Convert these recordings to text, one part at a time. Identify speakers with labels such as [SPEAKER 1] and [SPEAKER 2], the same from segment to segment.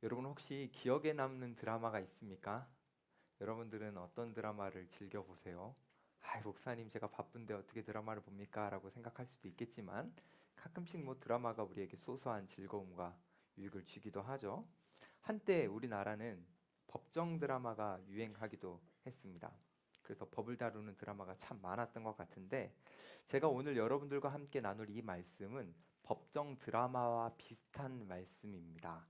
[SPEAKER 1] 여러분 혹시 기억에 남는 드라마가 있습니까? 여러분들은 어떤 드라마를 즐겨 보세요? 목사님 제가 바쁜데 어떻게 드라마를 봅니까? 라고 생각할 수도 있겠지만 가끔씩 드라마가 우리에게 소소한 즐거움과 유익을 주기도 하죠. 한때 우리나라는 법정 드라마가 유행하기도 했습니다. 그래서 법을 다루는 드라마가 참 많았던 것 같은데 제가 오늘 여러분들과 함께 나눌 이 말씀은 법정 드라마와 비슷한 말씀입니다.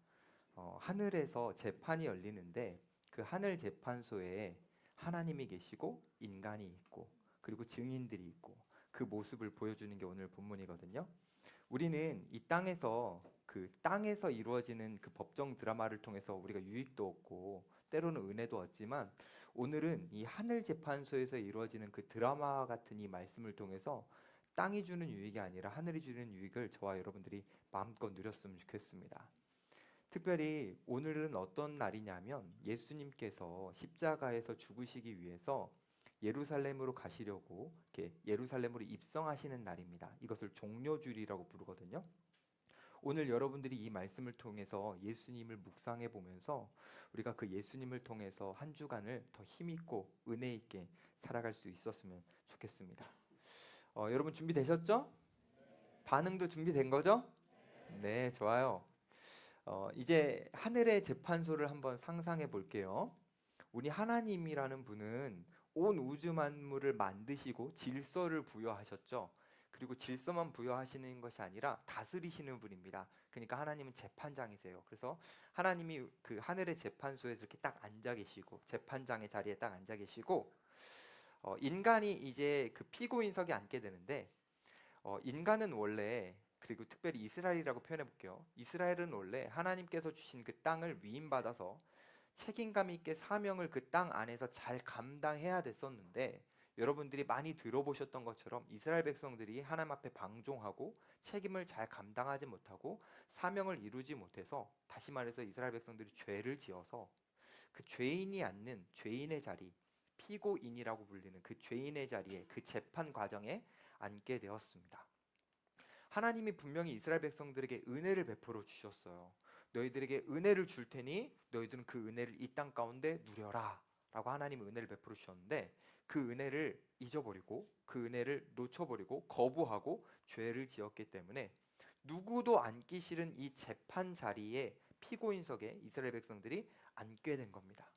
[SPEAKER 1] 하늘에서 재판이 열리는데 그 하늘 재판소에 하나님이 계시고 인간이 있고 그리고 증인들이 있고 그 모습을 보여주는 게 오늘 본문이거든요. 우리는 이 땅에서 그 땅에서 이루어지는 그 법정 드라마를 통해서 우리가 유익도 얻고 때로는 은혜도 얻지만 오늘은 이 하늘 재판소에서 이루어지는 그 드라마와 같은 이 말씀을 통해서 땅이 주는 유익이 아니라 하늘이 주는 유익을 저와 여러분들이 마음껏 누렸으면 좋겠습니다. 특별히 오늘은 어떤 날이냐면 예수님께서 십자가에서 죽으시기 위해서 예루살렘으로 가시려고 이렇게 예루살렘으로 입성하시는 날입니다. 이것을 종려주일이라고 부르거든요. 오늘 여러분들이 이 말씀을 통해서 예수님을 묵상해 보면서 우리가 그 예수님을 통해서 한 주간을 더 힘있고 은혜 있게 살아갈 수 있었으면 좋겠습니다. 여러분 준비되셨죠? 반응도 준비된 거죠? 네, 좋아요. 이제 하늘의 재판소를 한번 상상해 볼게요. 우리 하나님이라는 분은 온 우주 만물을 만드시고 질서를 부여하셨죠. 그리고 질서만 부여하시는 것이 아니라 다스리시는 분입니다. 그러니까 하나님은 재판장이세요. 그래서 하나님이 그 하늘의 재판소에서 이렇게 딱 앉아 계시고 재판장의 자리에 딱 앉아 계시고 인간이 이제 그 피고인석에 앉게 되는데 인간은 원래 그리고 특별히 이스라엘이라고 표현해 볼게요. 이스라엘은 원래 하나님께서 주신 그 땅을 위임받아서 책임감 있게 사명을 그 땅 안에서 잘 감당해야 됐었는데 여러분들이 많이 들어보셨던 것처럼 이스라엘 백성들이 하나님 앞에 방종하고 책임을 잘 감당하지 못하고 사명을 이루지 못해서 다시 말해서 이스라엘 백성들이 죄를 지어서 그 죄인이 앉는 죄인의 자리, 피고인이라고 불리는 그 죄인의 자리에 그 재판 과정에 앉게 되었습니다. 하나님이 분명히 이스라엘 백성들에게 은혜를 베풀어 주셨어요. 너희들에게 은혜를 줄 테니 너희들은 그 은혜를 이 땅 가운데 누려라 라고 하나님이 은혜를 베풀어 주셨는데 그 은혜를 잊어버리고 그 은혜를 놓쳐버리고 거부하고 죄를 지었기 때문에 누구도 앉기 싫은 이 재판 자리에 피고인석에 이스라엘 백성들이 앉게 된 겁니다.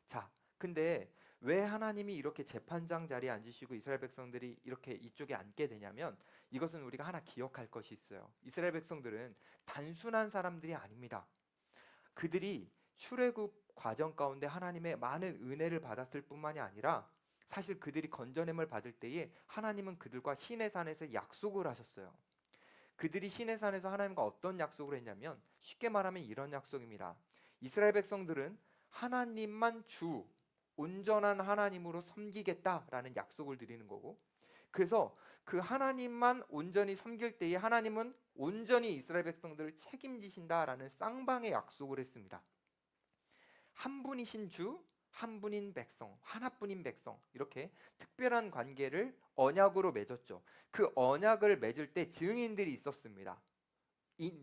[SPEAKER 1] 자, 근데 왜 하나님이 이렇게 재판장 자리에 앉으시고 이스라엘 백성들이 이렇게 이쪽에 앉게 되냐면 이것은 우리가 하나 기억할 것이 있어요. 이스라엘 백성들은 단순한 사람들이 아닙니다. 그들이 출애굽 과정 가운데 하나님의 많은 은혜를 받았을 뿐만이 아니라 사실 그들이 건져냄을 받을 때에 하나님은 그들과 시내 산에서 약속을 하셨어요. 그들이 시내 산에서 하나님과 어떤 약속을 했냐면 쉽게 말하면 이런 약속입니다. 이스라엘 백성들은 하나님만 주 온전한 하나님으로 섬기겠다라는 약속을 드리는 거고 그래서 그 하나님만 온전히 섬길 때에 하나님은 온전히 이스라엘 백성들을 책임지신다라는 쌍방의 약속을 했습니다. 한 분이신 주, 한 분인 백성, 하나뿐인 백성 이렇게 특별한 관계를 언약으로 맺었죠. 그 언약을 맺을 때 증인들이 있었습니다.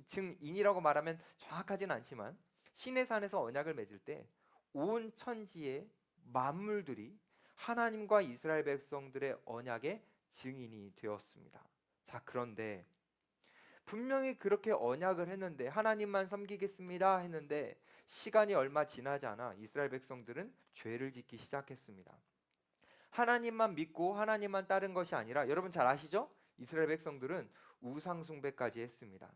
[SPEAKER 1] 증인이라고 말하면 정확하진 않지만 시내산에서 언약을 맺을 때 온 천지의 만물들이 하나님과 이스라엘 백성들의 언약의 증인이 되었습니다. 자, 그런데 분명히 그렇게 언약을 했는데 하나님만 섬기겠습니다 했는데 시간이 얼마 지나지 않아 이스라엘 백성들은 죄를 짓기 시작했습니다. 하나님만 믿고 하나님만 따른 것이 아니라 여러분 잘 아시죠? 이스라엘 백성들은 우상 숭배까지 했습니다.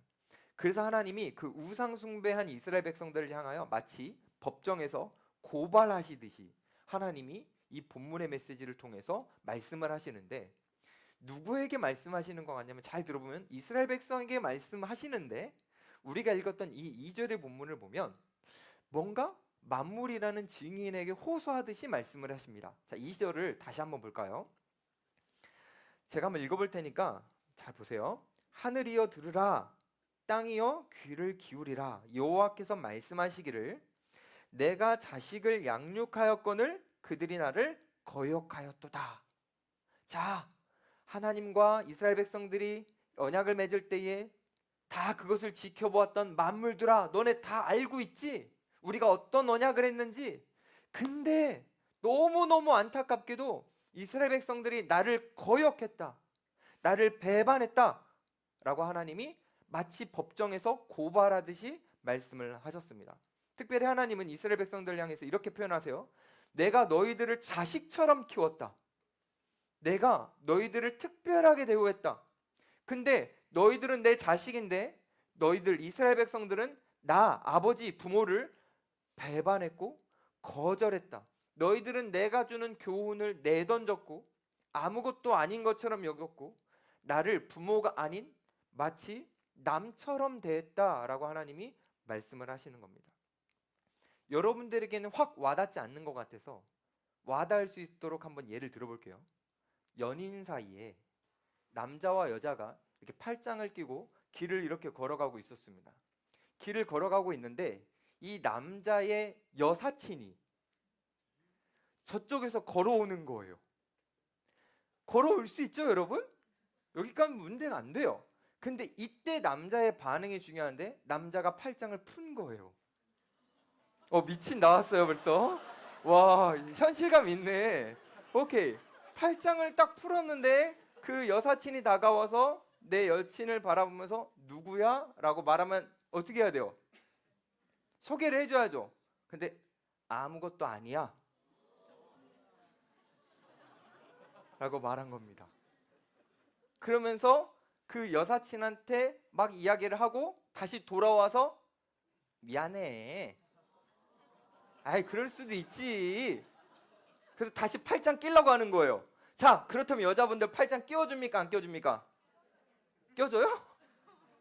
[SPEAKER 1] 그래서 하나님이 그 우상 숭배한 이스라엘 백성들을 향하여 마치 법정에서 고발하시듯이 하나님이 이 본문의 메시지를 통해서 말씀을 하시는데 누구에게 말씀하시는 것 같냐면 잘 들어보면 이스라엘 백성에게 말씀하시는데 우리가 읽었던 이 2절의 본문을 보면 뭔가 만물이라는 증인에게 호소하듯이 말씀을 하십니다. 자, 2절을 다시 한번 볼까요? 제가 한번 읽어볼 테니까 잘 보세요. 하늘이여 들으라 땅이여 귀를 기울이라 여호와께서 말씀하시기를 내가 자식을 양육하였거늘 그들이 나를 거역하였도다. 자, 하나님과 이스라엘 백성들이 언약을 맺을 때에 다 그것을 지켜보았던 만물들아, 너네 다 알고 있지? 우리가 어떤 언약을 했는지. 근데 너무너무 안타깝게도 이스라엘 백성들이 나를 거역했다, 나를 배반했다 라고 하나님이 마치 법정에서 고발하듯이 말씀을 하셨습니다. 특별히 하나님은 이스라엘 백성들을 향해서 이렇게 표현하세요. 내가 너희들을 자식처럼 키웠다. 내가 너희들을 특별하게 대우했다. 근데 너희들은 내 자식인데 너희들 이스라엘 백성들은 나 아버지 부모를 배반했고 거절했다. 너희들은 내가 주는 교훈을 내던졌고 아무것도 아닌 것처럼 여겼고 나를 부모가 아닌 마치 남처럼 대했다라고 하나님이 말씀을 하시는 겁니다. 여러분들에게는 확 와닿지 않는 것 같아서 와닿을 수 있도록 한번 예를 들어볼게요. 연인 사이에 남자와 여자가 이렇게 팔짱을 끼고 길을 이렇게 걸어가고 있었습니다. 길을 걸어가고 있는데 이 남자의 여사친이 저쪽에서 걸어오는 거예요. 걸어올 수 있죠, 여러분? 여기까지 문제가 안 돼요. 근데 이때 남자의 반응이 중요한데 남자가 팔짱을 푼 거예요. 미친 나왔어요 벌써. 와, 현실감 있네. 오케이, 팔짱을 딱 풀었는데 그 여사친이 다가와서 내 여친을 바라보면서 누구야? 라고 말하면 어떻게 해야 돼요? 소개를 해줘야죠. 근데 아무것도 아니야 라고 말한 겁니다. 그러면서 그 여사친한테 막 이야기를 하고 다시 돌아와서 미안해. 아이, 그럴 수도 있지. 그래서 다시 팔짱 끼려고 하는 거예요. 자, 그렇다면 여자분들 팔짱 끼워줍니까? 안 끼워줍니까? 껴줘요?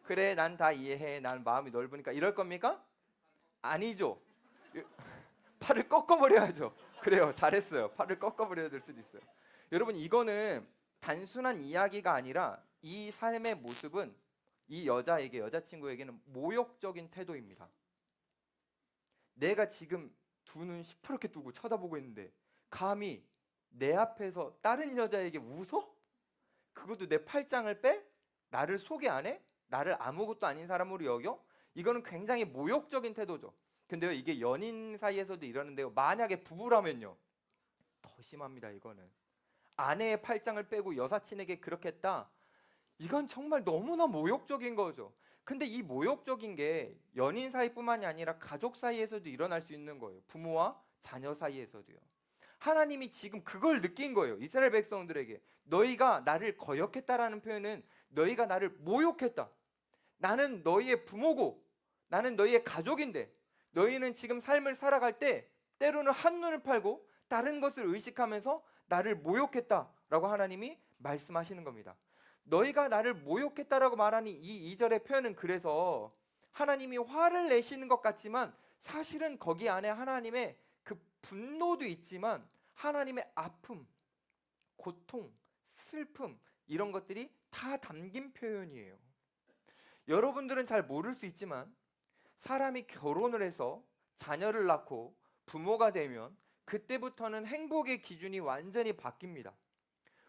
[SPEAKER 1] 그래, 난 다 이해해. 난 마음이 넓으니까. 이럴 겁니까? 아니죠. 팔을 꺾어버려야죠. 그래요, 잘했어요. 팔을 꺾어버려야 될 수도 있어요. 여러분, 이거는 단순한 이야기가 아니라 이 삶의 모습은 이 여자친구에게는 모욕적인 태도입니다. 내가 지금 두 눈 시퍼렇게 뜨고 쳐다보고 있는데 감히 내 앞에서 다른 여자에게 웃어? 그것도 내 팔짱을 빼? 나를 소개 안 해? 나를 아무것도 아닌 사람으로 여겨? 이거는 굉장히 모욕적인 태도죠. 근데요, 이게 연인 사이에서도 이러는데요, 만약에 부부라면요 더 심합니다. 이거는 아내의 팔짱을 빼고 여사친에게 그렇게 했다. 이건 정말 너무나 모욕적인 거죠. 근데 이 모욕적인 게 연인 사이뿐만이 아니라 가족 사이에서도 일어날 수 있는 거예요. 부모와 자녀 사이에서도요. 하나님이 지금 그걸 느낀 거예요. 이스라엘 백성들에게 너희가 나를 거역했다라는 표현은 너희가 나를 모욕했다. 나는 너희의 부모고 나는 너희의 가족인데 너희는 지금 삶을 살아갈 때 때로는 한눈을 팔고 다른 것을 의식하면서 나를 모욕했다라고 하나님이 말씀하시는 겁니다. 너희가 나를 모욕했다라고 말하니 이 2절의 표현은 그래서 하나님이 화를 내시는 것 같지만 사실은 거기 안에 하나님의 그 분노도 있지만 하나님의 아픔, 고통, 슬픔 이런 것들이 다 담긴 표현이에요. 여러분들은 잘 모를 수 있지만 사람이 결혼을 해서 자녀를 낳고 부모가 되면 그때부터는 행복의 기준이 완전히 바뀝니다.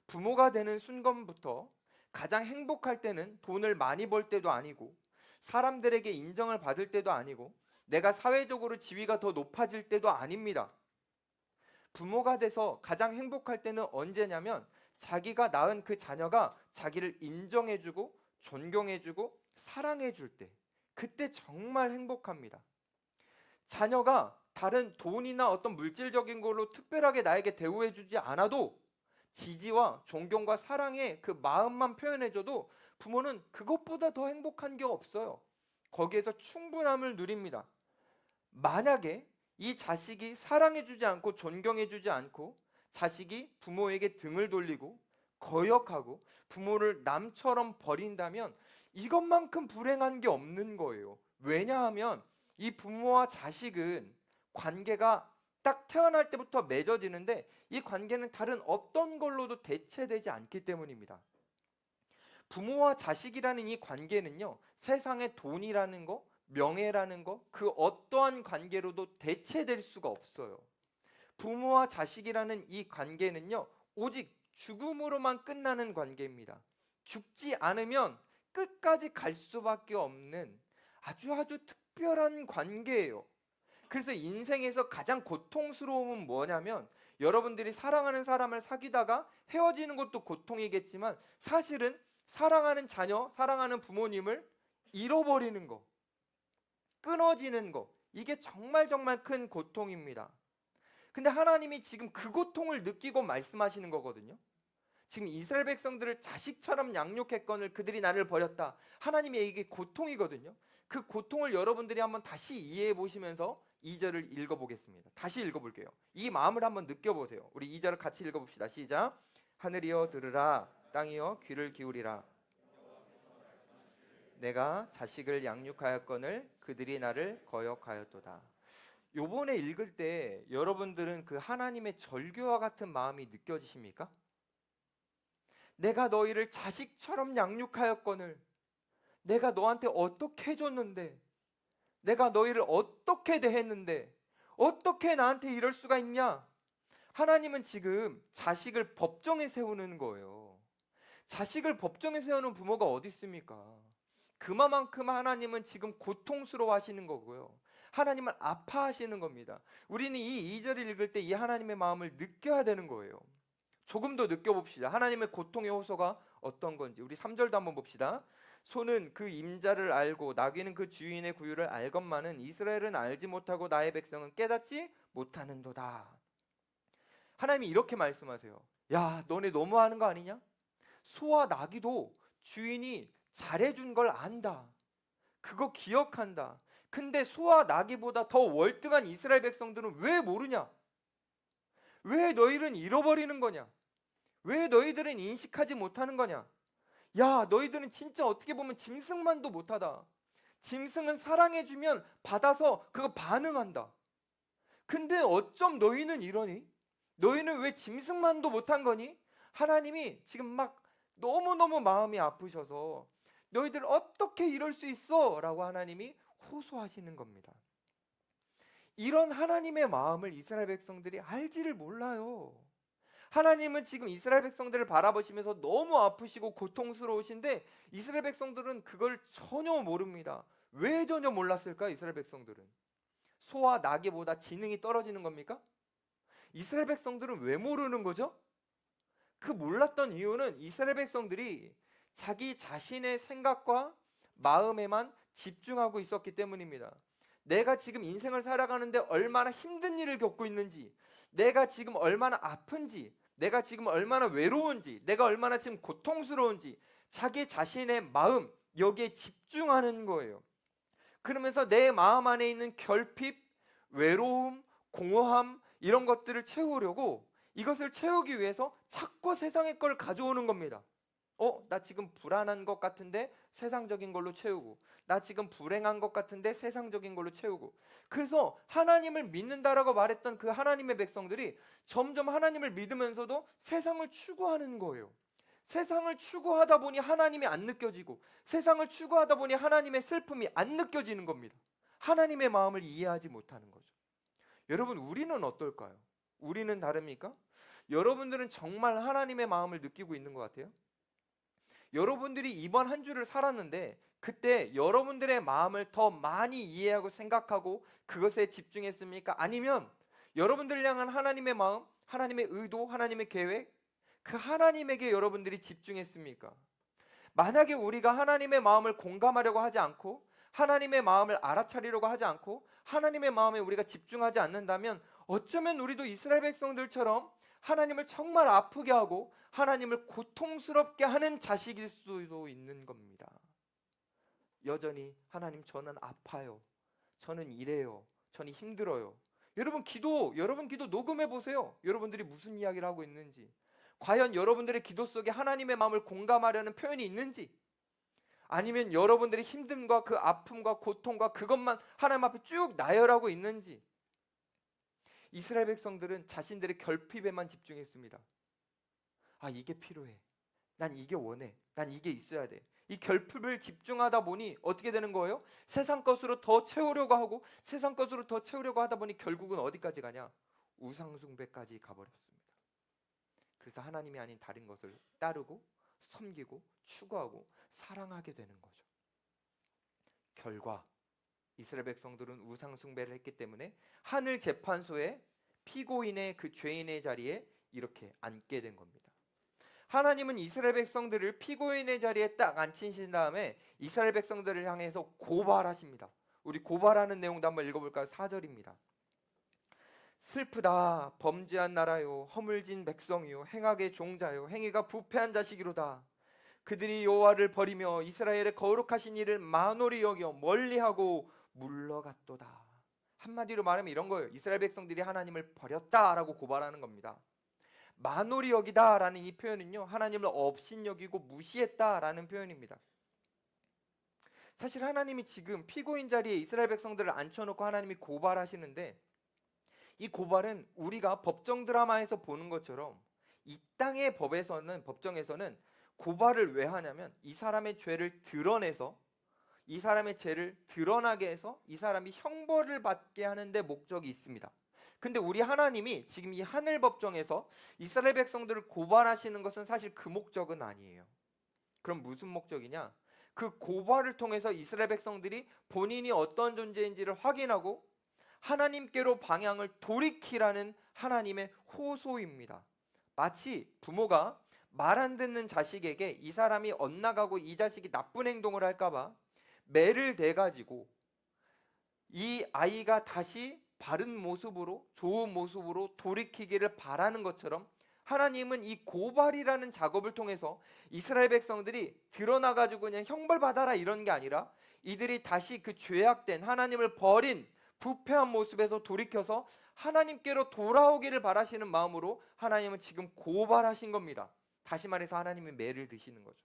[SPEAKER 1] 부모가 되는 순간부터 가장 행복할 때는 돈을 많이 벌 때도 아니고 사람들에게 인정을 받을 때도 아니고 내가 사회적으로 지위가 더 높아질 때도 아닙니다. 부모가 돼서 가장 행복할 때는 언제냐면 자기가 낳은 그 자녀가 자기를 인정해주고 존경해주고 사랑해줄 때, 그때 정말 행복합니다. 자녀가 다른 돈이나 어떤 물질적인 걸로 특별하게 나에게 대우해주지 않아도 지지와 존경과 사랑의 그 마음만 표현해줘도 부모는 그것보다 더 행복한 게 없어요. 거기에서 충분함을 누립니다. 만약에 이 자식이 사랑해주지 않고 존경해주지 않고 자식이 부모에게 등을 돌리고 거역하고 부모를 남처럼 버린다면 이것만큼 불행한 게 없는 거예요. 왜냐하면 이 부모와 자식은 관계가 딱 태어날 때부터 맺어지는데 이 관계는 다른 어떤 걸로도 대체되지 않기 때문입니다. 부모와 자식이라는 이 관계는요, 세상의 돈이라는 거, 명예라는 거, 그 어떠한 관계로도 대체될 수가 없어요. 부모와 자식이라는 이 관계는요, 오직 죽음으로만 끝나는 관계입니다. 죽지 않으면 끝까지 갈 수밖에 없는 아주 특별한 관계예요. 그래서 인생에서 가장 고통스러움은 뭐냐면 여러분들이 사랑하는 사람을 사귀다가 헤어지는 것도 고통이겠지만 사실은 사랑하는 자녀, 사랑하는 부모님을 잃어버리는 거, 끊어지는 거, 이게 정말 큰 고통입니다. 근데 하나님이 지금 그 고통을 느끼고 말씀하시는 거거든요. 지금 이스라엘 백성들을 자식처럼 양육했거늘 그들이 나를 버렸다. 하나님의 이게 고통이거든요. 그 고통을 여러분들이 한번 다시 이해해 보시면서 2절을 읽어보겠습니다. 다시 읽어볼게요. 이 마음을 한번 느껴보세요. 우리 2절을 같이 읽어봅시다. 시작. 하늘이여 들으라, 땅이여 귀를 기울이라. 내가 자식을 양육하였거늘 그들이 나를 거역하였도다. 요번에 읽을 때 여러분들은 그 하나님의 절규와 같은 마음이 느껴지십니까? 내가 너희를 자식처럼 양육하였거늘 내가 너한테 어떻게 해줬는데, 내가 너희를 어떻게 대했는데 어떻게 나한테 이럴 수가 있냐? 하나님은 지금 자식을 법정에 세우는 거예요. 자식을 법정에 세우는 부모가 어디 있습니까? 그만큼 하나님은 지금 고통스러워 하시는 거고요. 하나님은 아파하시는 겁니다. 우리는 이 2절을 읽을 때 이 하나님의 마음을 느껴야 되는 거예요. 조금 더 느껴봅시다. 하나님의 고통의 호소가 어떤 건지. 우리 3절도 한번 봅시다. 소는 그 임자를 알고 나귀는 그 주인의 구유를 알건만은 이스라엘은 알지 못하고 나의 백성은 깨닫지 못하는도다. 하나님이 이렇게 말씀하세요. 야, 너네 너무하는 거 아니냐? 소와 나귀도 주인이 잘해준 걸 안다. 그거 기억한다. 근데 소와 나귀보다 더 월등한 이스라엘 백성들은 왜 모르냐? 왜 너희들은 잃어버리는 거냐? 왜 너희들은 인식하지 못하는 거냐? 야, 너희들은 진짜 어떻게 보면 짐승만도 못하다. 짐승은 사랑해주면 받아서 그거 반응한다. 근데 어쩜 너희는 이러니? 너희는 왜 짐승만도 못한 거니? 하나님이 지금 막 너무너무 마음이 아프셔서 너희들 어떻게 이럴 수 있어? 라고 하나님이 호소하시는 겁니다. 이런 하나님의 마음을 이스라엘 백성들이 알지를 몰라요. 하나님은 지금 이스라엘 백성들을 바라보시면서 너무 아프시고 고통스러우신데 이스라엘 백성들은 그걸 전혀 모릅니다. 왜 전혀 몰랐을까? 이스라엘 백성들은 소와 나귀보다 지능이 떨어지는 겁니까? 이스라엘 백성들은 왜 모르는 거죠? 그 몰랐던 이유는 이스라엘 백성들이 자기 자신의 생각과 마음에만 집중하고 있었기 때문입니다. 내가 지금 인생을 살아가는데 얼마나 힘든 일을 겪고 있는지, 내가 지금 얼마나 아픈지, 내가 지금 얼마나 외로운지, 내가 얼마나 지금 고통스러운지 자기 자신의 마음, 여기에 집중하는 거예요. 그러면서 내 마음 안에 있는 결핍, 외로움, 공허함 이런 것들을 채우려고, 이것을 채우기 위해서 자꾸 세상의 걸 가져오는 겁니다. 나 지금 불안한 것 같은데 세상적인 걸로 채우고, 나 지금 불행한 것 같은데 세상적인 걸로 채우고. 그래서 하나님을 믿는다라고 말했던 그 하나님의 백성들이 점점 하나님을 믿으면서도 세상을 추구하는 거예요. 세상을 추구하다 보니 하나님이 안 느껴지고, 세상을 추구하다 보니 하나님의 슬픔이 안 느껴지는 겁니다. 하나님의 마음을 이해하지 못하는 거죠. 여러분, 우리는 어떨까요? 우리는 다릅니까? 여러분들은 정말 하나님의 마음을 느끼고 있는 것 같아요? 여러분들이 이번 한 주를 살았는데 그때 여러분들의 마음을 더 많이 이해하고 생각하고 그것에 집중했습니까? 아니면 여러분들을 향한 하나님의 마음, 하나님의 의도, 하나님의 계획, 그 하나님에게 여러분들이 집중했습니까? 만약에 우리가 하나님의 마음을 공감하려고 하지 않고 하나님의 마음을 알아차리려고 하지 않고 하나님의 마음에 우리가 집중하지 않는다면 어쩌면 우리도 이스라엘 백성들처럼 하나님을 정말 아프게 하고 하나님을 고통스럽게 하는 자식일 수도 있는 겁니다. 여전히 하나님, 저는 아파요. 저는 이래요. 저는 힘들어요. 여러분 기도 녹음해 보세요. 여러분들이 무슨 이야기를 하고 있는지. 과연 여러분들의 기도 속에 하나님의 마음을 공감하려는 표현이 있는지, 아니면 여러분들의 힘듦과 그 아픔과 고통과 그것만 하나님 앞에 쭉 나열하고 있는지. 이스라엘 백성들은 자신들의 결핍에만 집중했습니다. 아, 이게 필요해. 난 이게 원해. 난 이게 있어야 돼. 이 결핍을 집중하다 보니 어떻게 되는 거예요? 세상 것으로 더 채우려고 하고 세상 것으로 더 채우려고 하다 보니 결국은 어디까지 가냐? 우상숭배까지 가버렸습니다. 그래서 하나님이 아닌 다른 것을 따르고 섬기고 추구하고 사랑하게 되는 거죠. 결과 이스라엘 백성들은 우상 숭배를 했기 때문에 하늘 재판소에 피고인의 그 죄인의 자리에 이렇게 앉게 된 겁니다. 하나님은 이스라엘 백성들을 피고인의 자리에 딱 앉히신 다음에 이스라엘 백성들을 향해서 고발하십니다. 우리 고발하는 내용도 한번 읽어볼까요? 4절입니다. 슬프다 범죄한 나라요 허물진 백성이요 행악의 종자요 행위가 부패한 자식이로다. 그들이 여호와를 버리며 이스라엘의 거룩하신 이를 만홀히 여겨 멀리하고 물러갔도다. 한마디로 말하면 이런 거예요. 이스라엘 백성들이 하나님을 버렸다라고 고발하는 겁니다. 만홀히 여기다라는 이 표현은요, 하나님을 업신여기고 무시했다라는 표현입니다. 사실 하나님이 지금 피고인 자리에 이스라엘 백성들을 앉혀놓고 하나님이 고발하시는데, 이 고발은 우리가 법정 드라마에서 보는 것처럼 이 땅의 법정에서는 고발을 왜 하냐면 이 사람의 죄를 드러내서, 이 사람의 죄를 드러나게 해서 이 사람이 형벌을 받게 하는 데 목적이 있습니다. 근데 우리 하나님이 지금 이 하늘 법정에서 이스라엘 백성들을 고발하시는 것은 사실 그 목적은 아니에요. 그럼 무슨 목적이냐? 그 고발을 통해서 이스라엘 백성들이 본인이 어떤 존재인지를 확인하고 하나님께로 방향을 돌이키라는 하나님의 호소입니다. 마치 부모가 말 안 듣는 자식에게 이 사람이 엇나가고 이 자식이 나쁜 행동을 할까봐 매를 대가지고 이 아이가 다시 바른 모습으로, 좋은 모습으로 돌이키기를 바라는 것처럼 하나님은 이 고발이라는 작업을 통해서 이스라엘 백성들이 드러나가지고 그냥 형벌받아라 이런 게 아니라 이들이 다시 그 죄악된 하나님을 버린 부패한 모습에서 돌이켜서 하나님께로 돌아오기를 바라시는 마음으로 하나님은 지금 고발하신 겁니다. 다시 말해서 하나님이 매를 드시는 거죠.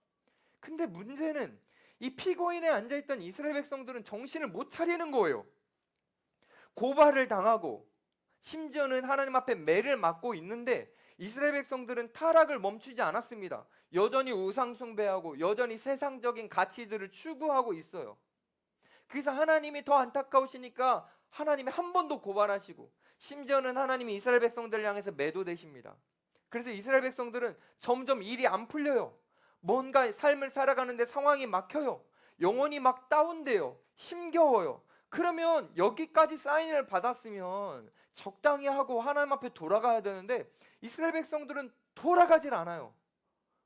[SPEAKER 1] 근데 문제는 이 피고인에 앉아있던 이스라엘 백성들은 정신을 못 차리는 거예요. 고발을 당하고 심지어는 하나님 앞에 매를 맞고 있는데 이스라엘 백성들은 타락을 멈추지 않았습니다. 여전히 우상 숭배하고 여전히 세상적인 가치들을 추구하고 있어요. 그래서 하나님이 더 안타까우시니까 하나님이 한 번 더 고발하시고 심지어는 하나님이 이스라엘 백성들을 향해서 매도되십니다. 그래서 이스라엘 백성들은 점점 일이 안 풀려요. 뭔가 삶을 살아가는데 상황이 막혀요. 영혼이 막 다운돼요. 힘겨워요. 그러면 여기까지 사인을 받았으면 적당히 하고 하나님 앞에 돌아가야 되는데 이스라엘 백성들은 돌아가질 않아요.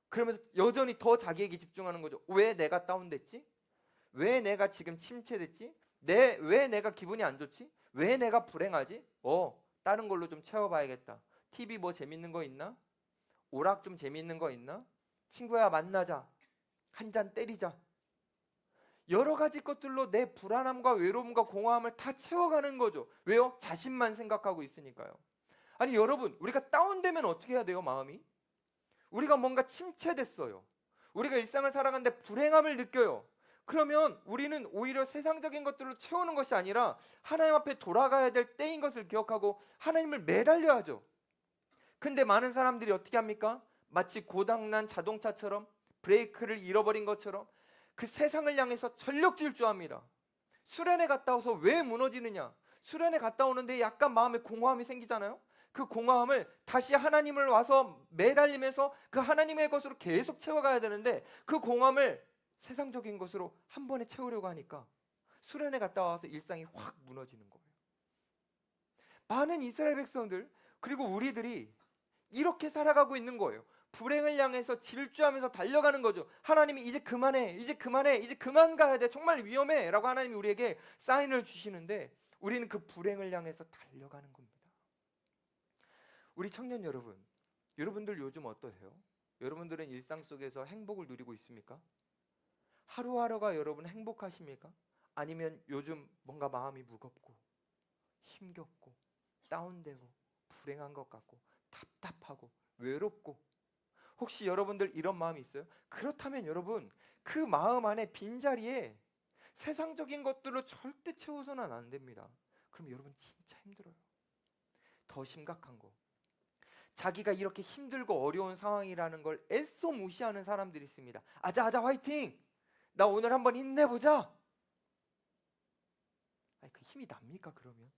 [SPEAKER 1] 그러면서 여전히 더 자기에게 집중하는 거죠. 왜 내가 다운됐지? 왜 내가 지금 침체됐지? 왜 내가 기분이 안 좋지? 왜 내가 불행하지? 다른 걸로 좀 채워봐야겠다. TV 뭐 재밌는 거 있나? 오락 좀 재밌는 거 있나? 친구야 만나자. 한 잔 때리자. 여러 가지 것들로 내 불안함과 외로움과 공허함을 다 채워가는 거죠. 왜요? 자신만 생각하고 있으니까요. 아니 여러분, 우리가 다운되면 어떻게 해야 돼요? 마음이? 우리가 뭔가 침체됐어요. 우리가 일상을 살아가는데 불행함을 느껴요. 그러면 우리는 오히려 세상적인 것들로 채우는 것이 아니라 하나님 앞에 돌아가야 될 때인 것을 기억하고 하나님을 매달려야죠. 근데 많은 사람들이 어떻게 합니까? 마치 고장난 자동차처럼 브레이크를 잃어버린 것처럼 그 세상을 향해서 전력 질주합니다. 수련회 갔다 와서 왜 무너지느냐? 수련회 갔다 오는데 약간 마음에 공허함이 생기잖아요. 그 공허함을 다시 하나님을 와서 매달리면서 그 하나님의 것으로 계속 채워가야 되는데 그 공허함을 세상적인 것으로 한 번에 채우려고 하니까 수련회 갔다 와서 일상이 확 무너지는 거예요. 많은 이스라엘 백성들 그리고 우리들이 이렇게 살아가고 있는 거예요. 불행을 향해서 질주하면서 달려가는 거죠. 하나님이 이제 그만해, 이제 그만해, 이제 그만 가야 돼, 정말 위험해 라고 하나님이 우리에게 사인을 주시는데 우리는 그 불행을 향해서 달려가는 겁니다. 우리 청년 여러분, 여러분들 요즘 어떠세요? 여러분들은 일상 속에서 행복을 누리고 있습니까? 하루하루가 여러분 행복하십니까? 아니면 요즘 뭔가 마음이 무겁고 힘겹고 다운되고 불행한 것 같고 답답하고 외롭고 혹시 여러분들 이런 마음이 있어요? 그렇다면 여러분 그 마음 안에 빈자리에 세상적인 것들로 절대 채워서는 안 됩니다. 그럼 여러분 진짜 힘들어요. 더 심각한 거, 자기가 이렇게 힘들고 어려운 상황이라는 걸 애써 무시하는 사람들이 있습니다. 아자 화이팅! 나 오늘 한번 힘내보자. 아니 그 힘이 납니까 그러면?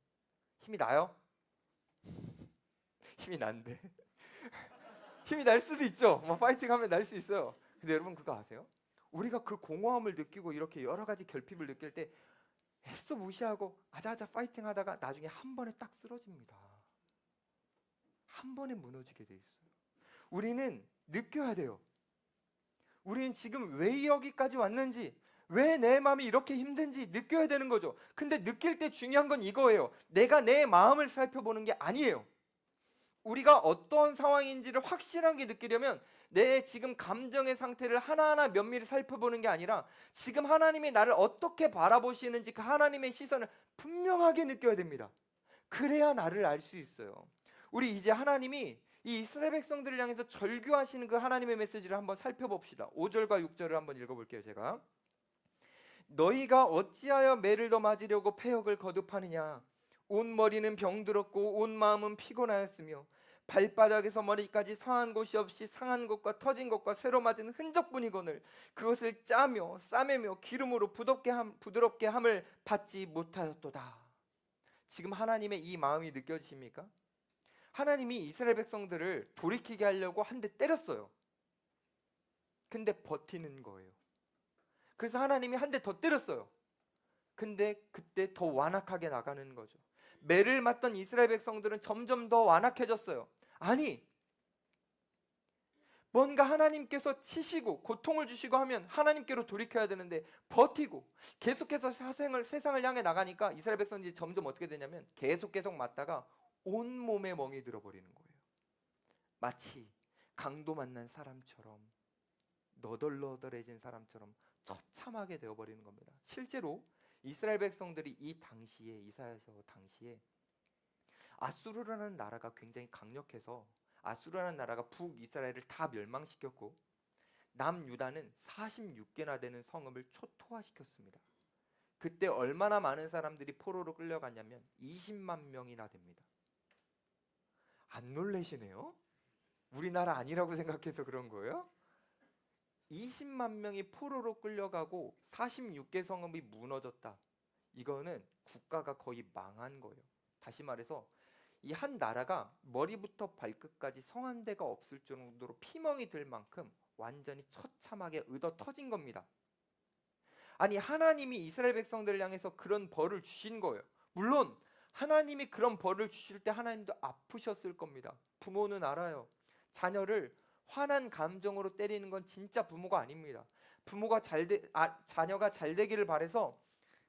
[SPEAKER 1] 힘이 나요? 힘이 난데 힘이 날 수도 있죠. 뭐 파이팅하면 날 수 있어요. 근데 여러분 그거 아세요? 우리가 그 공허함을 느끼고 이렇게 여러 가지 결핍을 느낄 때 애써 무시하고 아자아자 파이팅 하다가 나중에 한 번에 딱 쓰러집니다. 한 번에 무너지게 돼 있어요. 우리는 느껴야 돼요. 우리는 지금 왜 여기까지 왔는지, 왜 내 마음이 이렇게 힘든지 느껴야 되는 거죠. 근데 느낄 때 중요한 건 이거예요. 내가 내 마음을 살펴보는 게 아니에요. 우리가 어떤 상황인지를 확실하게 느끼려면 내 지금 감정의 상태를 하나하나 면밀히 살펴보는 게 아니라 지금 하나님이 나를 어떻게 바라보시는지 그 하나님의 시선을 분명하게 느껴야 됩니다. 그래야 나를 알 수 있어요. 우리 이제 하나님이 이 이스라엘 백성들을 향해서 절규하시는 그 하나님의 메시지를 한번 살펴봅시다. 5절과 6절을 한번 읽어볼게요. 제가 너희가 어찌하여 매를 더 맞으려고 패역을 거듭하느냐. 온 머리는 병들었고 온 마음은 피곤하였으며 발바닥에서 머리까지 상한 곳이 없이 상한 곳과 터진 곳과 새로 맞은 흔적뿐이거늘 그것을 짜며 싸매며 기름으로 부드럽게 함을 받지 못하였도다. 지금 하나님의 이 마음이 느껴지십니까? 하나님이 이스라엘 백성들을 돌이키게 하려고 한 대 때렸어요. 근데 버티는 거예요. 그래서 하나님이 한 대 더 때렸어요. 근데 그때 더 완악하게 나가는 거죠. 매를 맞던 이스라엘 백성들은 점점 더 완악해졌어요. 아니, 뭔가 하나님께서 치시고 고통을 주시고 하면 하나님께로 돌이켜야 되는데 버티고 계속해서 세상을 향해 나가니까 이스라엘 백성들이 점점 어떻게 되냐면 계속 맞다가 온몸에 멍이 들어버리는 거예요. 마치 강도 만난 사람처럼 너덜너덜해진 사람처럼 처참하게 되어버리는 겁니다. 실제로 이스라엘 백성들이 이 당시에 이사야서 당시에 아수르라는 나라가 굉장히 강력해서 아수르라는 나라가 북이스라엘을 다 멸망시켰고 남유다는 46개나 되는 성읍을 초토화시켰습니다. 그때 얼마나 많은 사람들이 포로로 끌려갔냐면 20만 명이나 됩니다. 안 놀라시네요? 우리나라 아니라고 생각해서 그런 거예요? 20만 명이 포로로 끌려가고 46개 성읍이 무너졌다. 이거는 국가가 거의 망한 거예요. 다시 말해서 이 한 나라가 머리부터 발끝까지 성 한 대가 없을 정도로 피멍이 들 만큼 완전히 처참하게 의도 터진 겁니다. 아니, 하나님이 이스라엘 백성들을 향해서 그런 벌을 주신 거예요. 물론 하나님이 그런 벌을 주실 때 하나님도 아프셨을 겁니다. 부모는 알아요. 자녀를 화난 감정으로 때리는 건 진짜 부모가 아닙니다. 부모가 자녀가 잘 되기를 바라서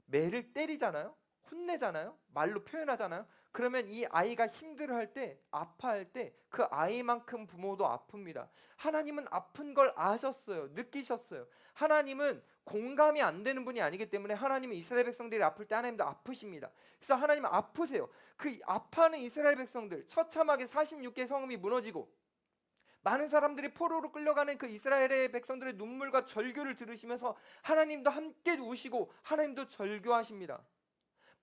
[SPEAKER 1] 매를 때리잖아요. 혼내잖아요. 말로 표현하잖아요. 그러면 이 아이가 힘들어할 때, 아파할 때 그 아이만큼 부모도 아픕니다. 하나님은 아픈 걸 아셨어요. 느끼셨어요. 하나님은 공감이 안 되는 분이 아니기 때문에 하나님은 이스라엘 백성들이 아플 때 하나님도 아프십니다. 그래서 하나님은 아프세요. 그 아파하는 이스라엘 백성들, 처참하게 46개 성읍이 무너지고 많은 사람들이 포로로 끌려가는 그 이스라엘의 백성들의 눈물과 절규를 들으시면서 하나님도 함께 우시고 하나님도 절규하십니다.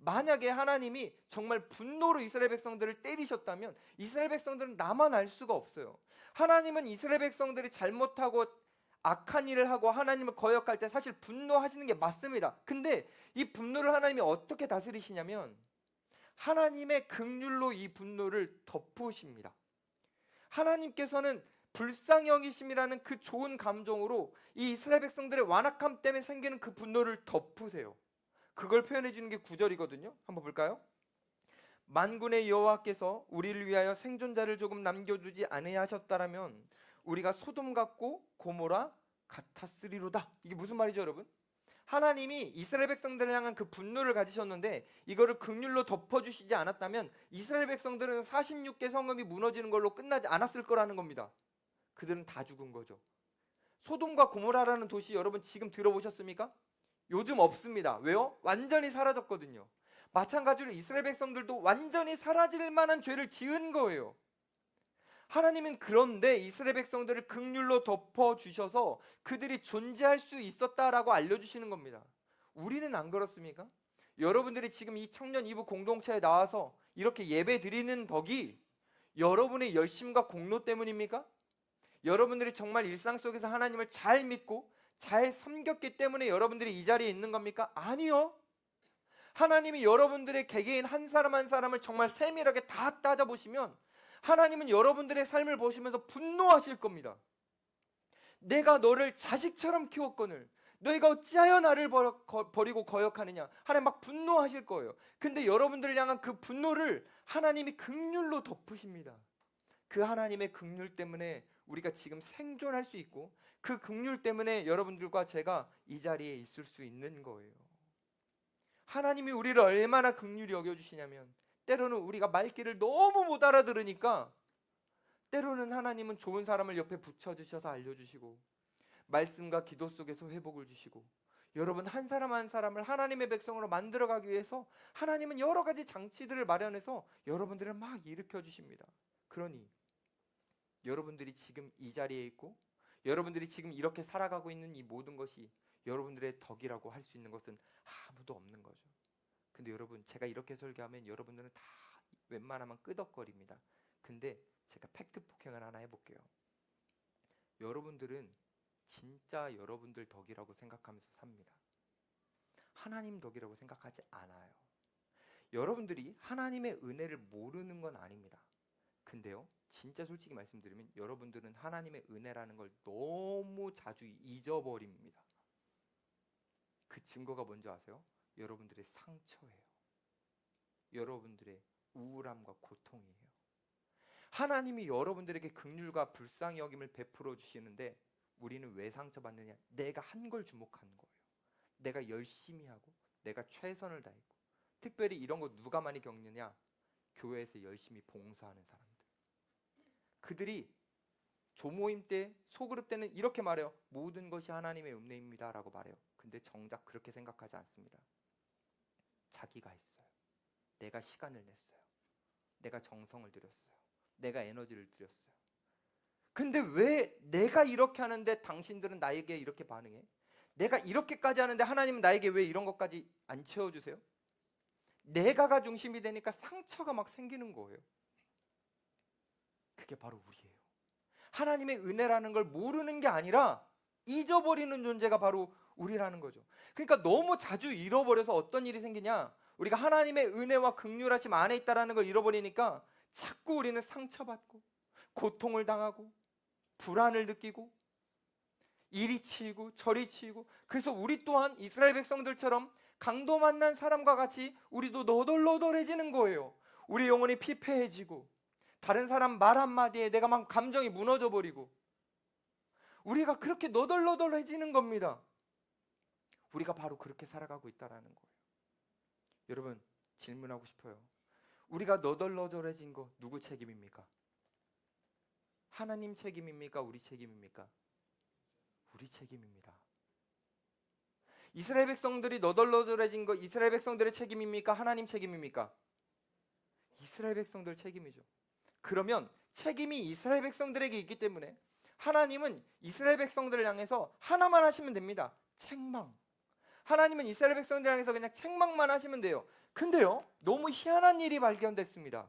[SPEAKER 1] 만약에 하나님이 정말 분노로 이스라엘 백성들을 때리셨다면 이스라엘 백성들은 나만 알 수가 없어요. 하나님은 이스라엘 백성들이 잘못하고 악한 일을 하고 하나님을 거역할 때 사실 분노하시는 게 맞습니다. 근데 이 분노를 하나님이 어떻게 다스리시냐면 하나님의 긍휼로 이 분노를 덮으십니다. 하나님께서는 불쌍히 여기심이라는 그 좋은 감정으로 이 이스라엘 백성들의 완악함 때문에 생기는 그 분노를 덮으세요. 그걸 표현해 주는 게 9절이거든요. 한번 볼까요? 만군의 여호와께서 우리를 위하여 생존자를 조금 남겨두지 아니하셨다라면 우리가 소돔 같고 고모라 같았으리로다. 이게 무슨 말이죠, 여러분? 하나님이 이스라엘 백성들을 향한 그 분노를 가지셨는데 이거를 긍휼로 덮어주시지 않았다면 이스라엘 백성들은 46개 성읍이 무너지는 걸로 끝나지 않았을 거라는 겁니다. 그들은 다 죽은 거죠. 소돔과 고모라라는 도시 여러분 지금 들어보셨습니까? 요즘 없습니다. 왜요? 완전히 사라졌거든요. 마찬가지로 이스라엘 백성들도 완전히 사라질 만한 죄를 지은 거예요. 하나님은 그런데 이스라엘 백성들을 긍휼로 덮어주셔서 그들이 존재할 수 있었다라고 알려주시는 겁니다. 우리는 안 그렇습니까? 여러분들이 지금 이 청년 이부 공동체에 나와서 이렇게 예배 드리는 덕이 여러분의 열심과 공로 때문입니까? 여러분들이 정말 일상 속에서 하나님을 잘 믿고 잘 섬겼기 때문에 여러분들이 이 자리에 있는 겁니까? 아니요. 하나님이 여러분들의 개개인 한 사람 한 사람을 정말 세밀하게 다 따져보시면 하나님은 여러분들의 삶을 보시면서 분노하실 겁니다. 내가 너를 자식처럼 키웠거늘 너희가 어찌하여 나를 버리고 거역하느냐. 하나님 막 분노하실 거예요. 근데 여러분들을 향한 그 분노를 하나님이 긍휼로 덮으십니다. 그 하나님의 긍휼 때문에 우리가 지금 생존할 수 있고, 그 긍휼 때문에 여러분들과 제가 이 자리에 있을 수 있는 거예요. 하나님이 우리를 얼마나 긍휼히 여겨주시냐면, 때로는 우리가 말귀를 너무 못 알아들으니까 때로는 하나님은 좋은 사람을 옆에 붙여주셔서 알려주시고, 말씀과 기도 속에서 회복을 주시고, 여러분 한 사람 한 사람을 하나님의 백성으로 만들어가기 위해서 하나님은 여러 가지 장치들을 마련해서 여러분들을 막 일으켜 주십니다. 그러니 여러분들이 지금 이 자리에 있고 여러분들이 지금 이렇게 살아가고 있는 이 모든 것이 여러분들의 덕이라고 할 수 있는 것은 아무도 없는 거죠. 근데 여러분, 제가 이렇게 설교하면 여러분들은 다 웬만하면 끄덕거립니다. 근데 제가 팩트 폭행을 하나 해볼게요. 여러분들은 진짜 여러분들 덕이라고 생각하면서 삽니다. 하나님 덕이라고 생각하지 않아요. 여러분들이 하나님의 은혜를 모르는 건 아닙니다. 근데요, 진짜 솔직히 말씀드리면 여러분들은 하나님의 은혜라는 걸 너무 자주 잊어버립니다. 그 증거가 뭔지 아세요? 여러분들의 상처예요. 여러분들의 우울함과 고통이에요. 하나님이 여러분들에게 긍휼과 불쌍히 여김을 베풀어 주시는데 우리는 왜 상처받느냐? 내가 한 걸 주목하는 거예요. 내가 열심히 하고 내가 최선을 다했고, 특별히 이런 거 누가 많이 겪느냐? 교회에서 열심히 봉사하는 사람들. 그들이 조모임 때, 소그룹 때는 이렇게 말해요. 모든 것이 하나님의 은혜입니다 라고 말해요. 근데 정작 그렇게 생각하지 않습니다. 자기가 했어요. 내가 시간을 냈어요. 내가 정성을 들였어요. 내가 에너지를 들였어요. 근데 왜 내가 이렇게 하는데 당신들은 나에게 이렇게 반응해? 내가 이렇게까지 하는데 하나님은 나에게 왜 이런 것까지 안 채워주세요? 내가가 중심이 되니까 상처가 막 생기는 거예요. 그게 바로 우리예요. 하나님의 은혜라는 걸 모르는 게 아니라 잊어버리는 존재가 바로 우리라는 거죠. 그러니까 너무 자주 잃어버려서 어떤 일이 생기냐? 우리가 하나님의 은혜와 긍휼하심 안에 있다는 걸 잃어버리니까 자꾸 우리는 상처받고 고통을 당하고 불안을 느끼고 이리 치이고 저리 치이고, 그래서 우리 또한 이스라엘 백성들처럼 강도 만난 사람과 같이 우리도 너덜너덜해지는 거예요. 우리 영혼이 피폐해지고 다른 사람 말 한마디에 내가 막 감정이 무너져 버리고 우리가 그렇게 너덜너덜해지는 겁니다. 우리가 바로 그렇게 살아가고 있다는 거예요. 여러분, 질문하고 싶어요. 우리가 너덜너덜해진 거 누구 책임입니까? 하나님 책임입니까? 우리 책임입니까? 우리 책임입니다. 이스라엘 백성들이 너덜너덜해진 거 이스라엘 백성들의 책임입니까? 하나님 책임입니까? 이스라엘 백성들 책임이죠. 그러면 책임이 이스라엘 백성들에게 있기 때문에 하나님은 이스라엘 백성들을 향해서 하나만 하시면 됩니다. 책망. 하나님은 이스라엘 백성들을 향해서 그냥 책망만 하시면 돼요. 근데요, 너무 희한한 일이 발견됐습니다.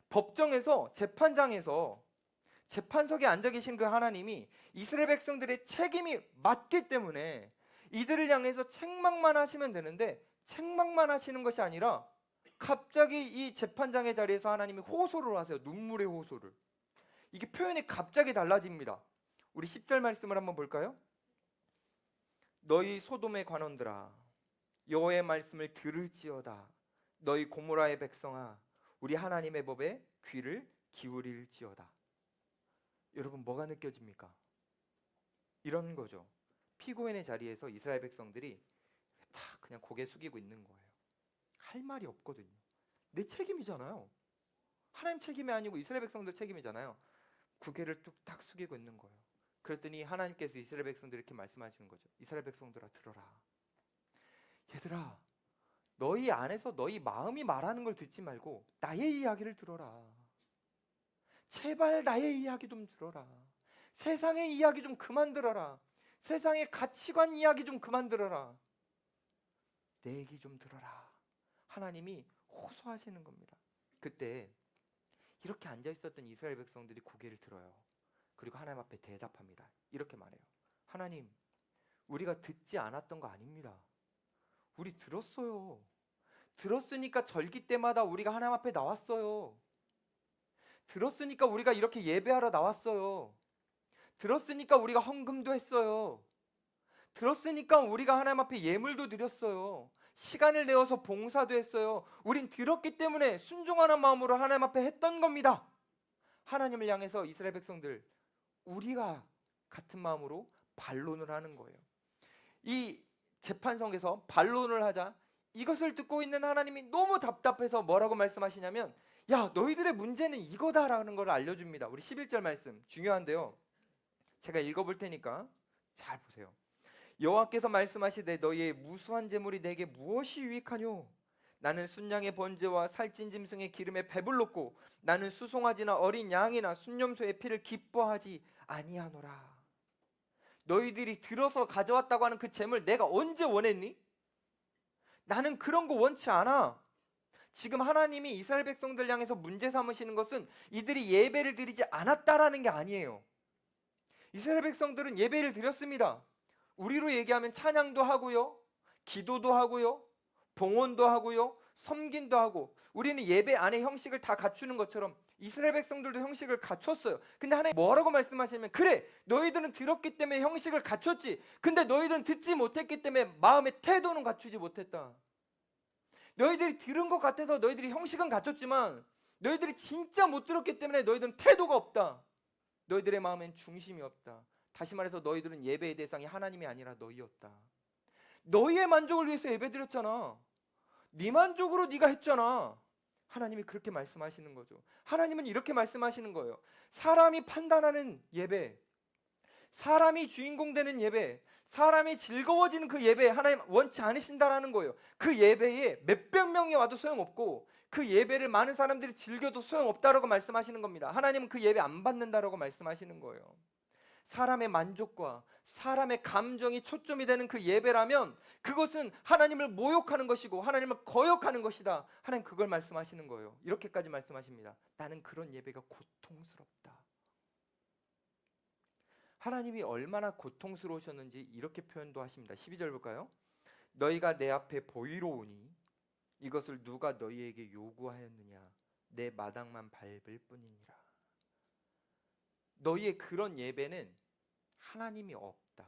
[SPEAKER 1] 법정에서, 재판장에서 재판석에 앉아 계신 그 하나님이 이스라엘 백성들의 책임이 맞기 때문에 이들을 향해서 책망만 하시면 되는데, 책망만 하시는 것이 아니라 갑자기 이 재판장의 자리에서 하나님이 호소를 하세요. 눈물의 호소를. 이게 표현이 갑자기 달라집니다. 우리 10절 말씀을 한번 볼까요? 너희 소돔의 관원들아, 여호와의 말씀을 들을지어다. 너희 고모라의 백성아, 우리 하나님의 법에 귀를 기울일지어다. 여러분, 뭐가 느껴집니까? 이런 거죠. 피고인의 자리에서 이스라엘 백성들이 다 그냥 고개 숙이고 있는 거예요. 할 말이 없거든요. 내 책임이잖아요. 하나님 책임이 아니고 이스라엘 백성들 책임이잖아요. 고개를 뚝딱 숙이고 있는 거예요. 그랬더니 하나님께서 이스라엘 백성들 이렇게 말씀하시는 거죠. 이스라엘 백성들아, 들어라. 얘들아, 너희 안에서 너희 마음이 말하는 걸 듣지 말고 나의 이야기를 들어라. 제발 나의 이야기 좀 들어라. 세상의 이야기 좀 그만 들어라. 세상의 가치관 이야기 좀 그만 들어라. 내 얘기 좀 들어라. 하나님이 호소하시는 겁니다. 그때 이렇게 앉아있었던 이스라엘 백성들이 고개를 들어요. 그리고 하나님 앞에 대답합니다. 이렇게 말해요. 하나님, 우리가 듣지 않았던 거 아닙니다. 우리 들었어요. 들었으니까 절기 때마다 우리가 하나님 앞에 나왔어요. 들었으니까 우리가 이렇게 예배하러 나왔어요. 들었으니까 우리가 헌금도 했어요. 들었으니까 우리가 하나님 앞에 예물도 드렸어요. 시간을 내어서 봉사도 했어요. 우린 들었기 때문에 순종하는 마음으로 하나님 앞에 했던 겁니다. 하나님을 향해서 이스라엘 백성들, 우리가 같은 마음으로 반론을 하는 거예요. 이 재판석에서 반론을 하자 이것을 듣고 있는 하나님이 너무 답답해서 뭐라고 말씀하시냐면, 야, 너희들의 문제는 이거다라는 걸 알려줍니다. 우리 11절 말씀 중요한데요. 제가 읽어볼 테니까 잘 보세요. 여호와께서 말씀하시되 너희의 무수한 재물이 내게 무엇이 유익하뇨? 나는 순양의 번제와 살찐 짐승의 기름에 배불렀고 나는 수송아지나 어린 양이나 순념소의 피를 기뻐하지 아니하노라. 너희들이 들어서 가져왔다고 하는 그 재물 내가 언제 원했니? 나는 그런 거 원치 않아. 지금 하나님이 이스라엘 백성들 향해서 문제 삼으시는 것은 이들이 예배를 드리지 않았다라는 게 아니에요. 이스라엘 백성들은 예배를 드렸습니다. 우리로 얘기하면 찬양도 하고요, 기도도 하고요, 봉헌도 하고요, 섬긴도 하고, 우리는 예배 안에 형식을 다 갖추는 것처럼 이스라엘 백성들도 형식을 갖췄어요. 근데 하나님 뭐라고 말씀하시냐면, 그래, 너희들은 들었기 때문에 형식을 갖췄지. 근데 너희들은 듣지 못했기 때문에 마음의 태도는 갖추지 못했다. 너희들이 들은 것 같아서 너희들이 형식은 갖췄지만 너희들이 진짜 못 들었기 때문에 너희들은 태도가 없다. 너희들의 마음엔 중심이 없다. 다시 말해서 너희들은 예배의 대상이 하나님이 아니라 너희였다. 너희의 만족을 위해서 예배드렸잖아. 네 만족으로 네가 했잖아. 하나님이 그렇게 말씀하시는 거죠. 하나님은 이렇게 말씀하시는 거예요. 사람이 판단하는 예배, 사람이 주인공 되는 예배, 사람이 즐거워지는 그 예배 하나님 원치 않으신다라는 거예요. 그 예배에 몇백 명이 와도 소용없고 그 예배를 많은 사람들이 즐겨도 소용없다라고 말씀하시는 겁니다. 하나님은 그 예배 안 받는다라고 말씀하시는 거예요. 사람의 만족과 사람의 감정이 초점이 되는 그 예배라면 그것은 하나님을 모욕하는 것이고 하나님을 거역하는 것이다. 하나님 그걸 말씀하시는 거예요. 이렇게까지 말씀하십니다. 나는 그런 예배가 고통스럽다. 하나님이 얼마나 고통스러우셨는지 이렇게 표현도 하십니다. 12절 볼까요? 너희가 내 앞에 보이러 오니 이것을 누가 너희에게 요구하였느냐? 내 마당만 밟을 뿐이니라. 너희의 그런 예배는 하나님이 없다.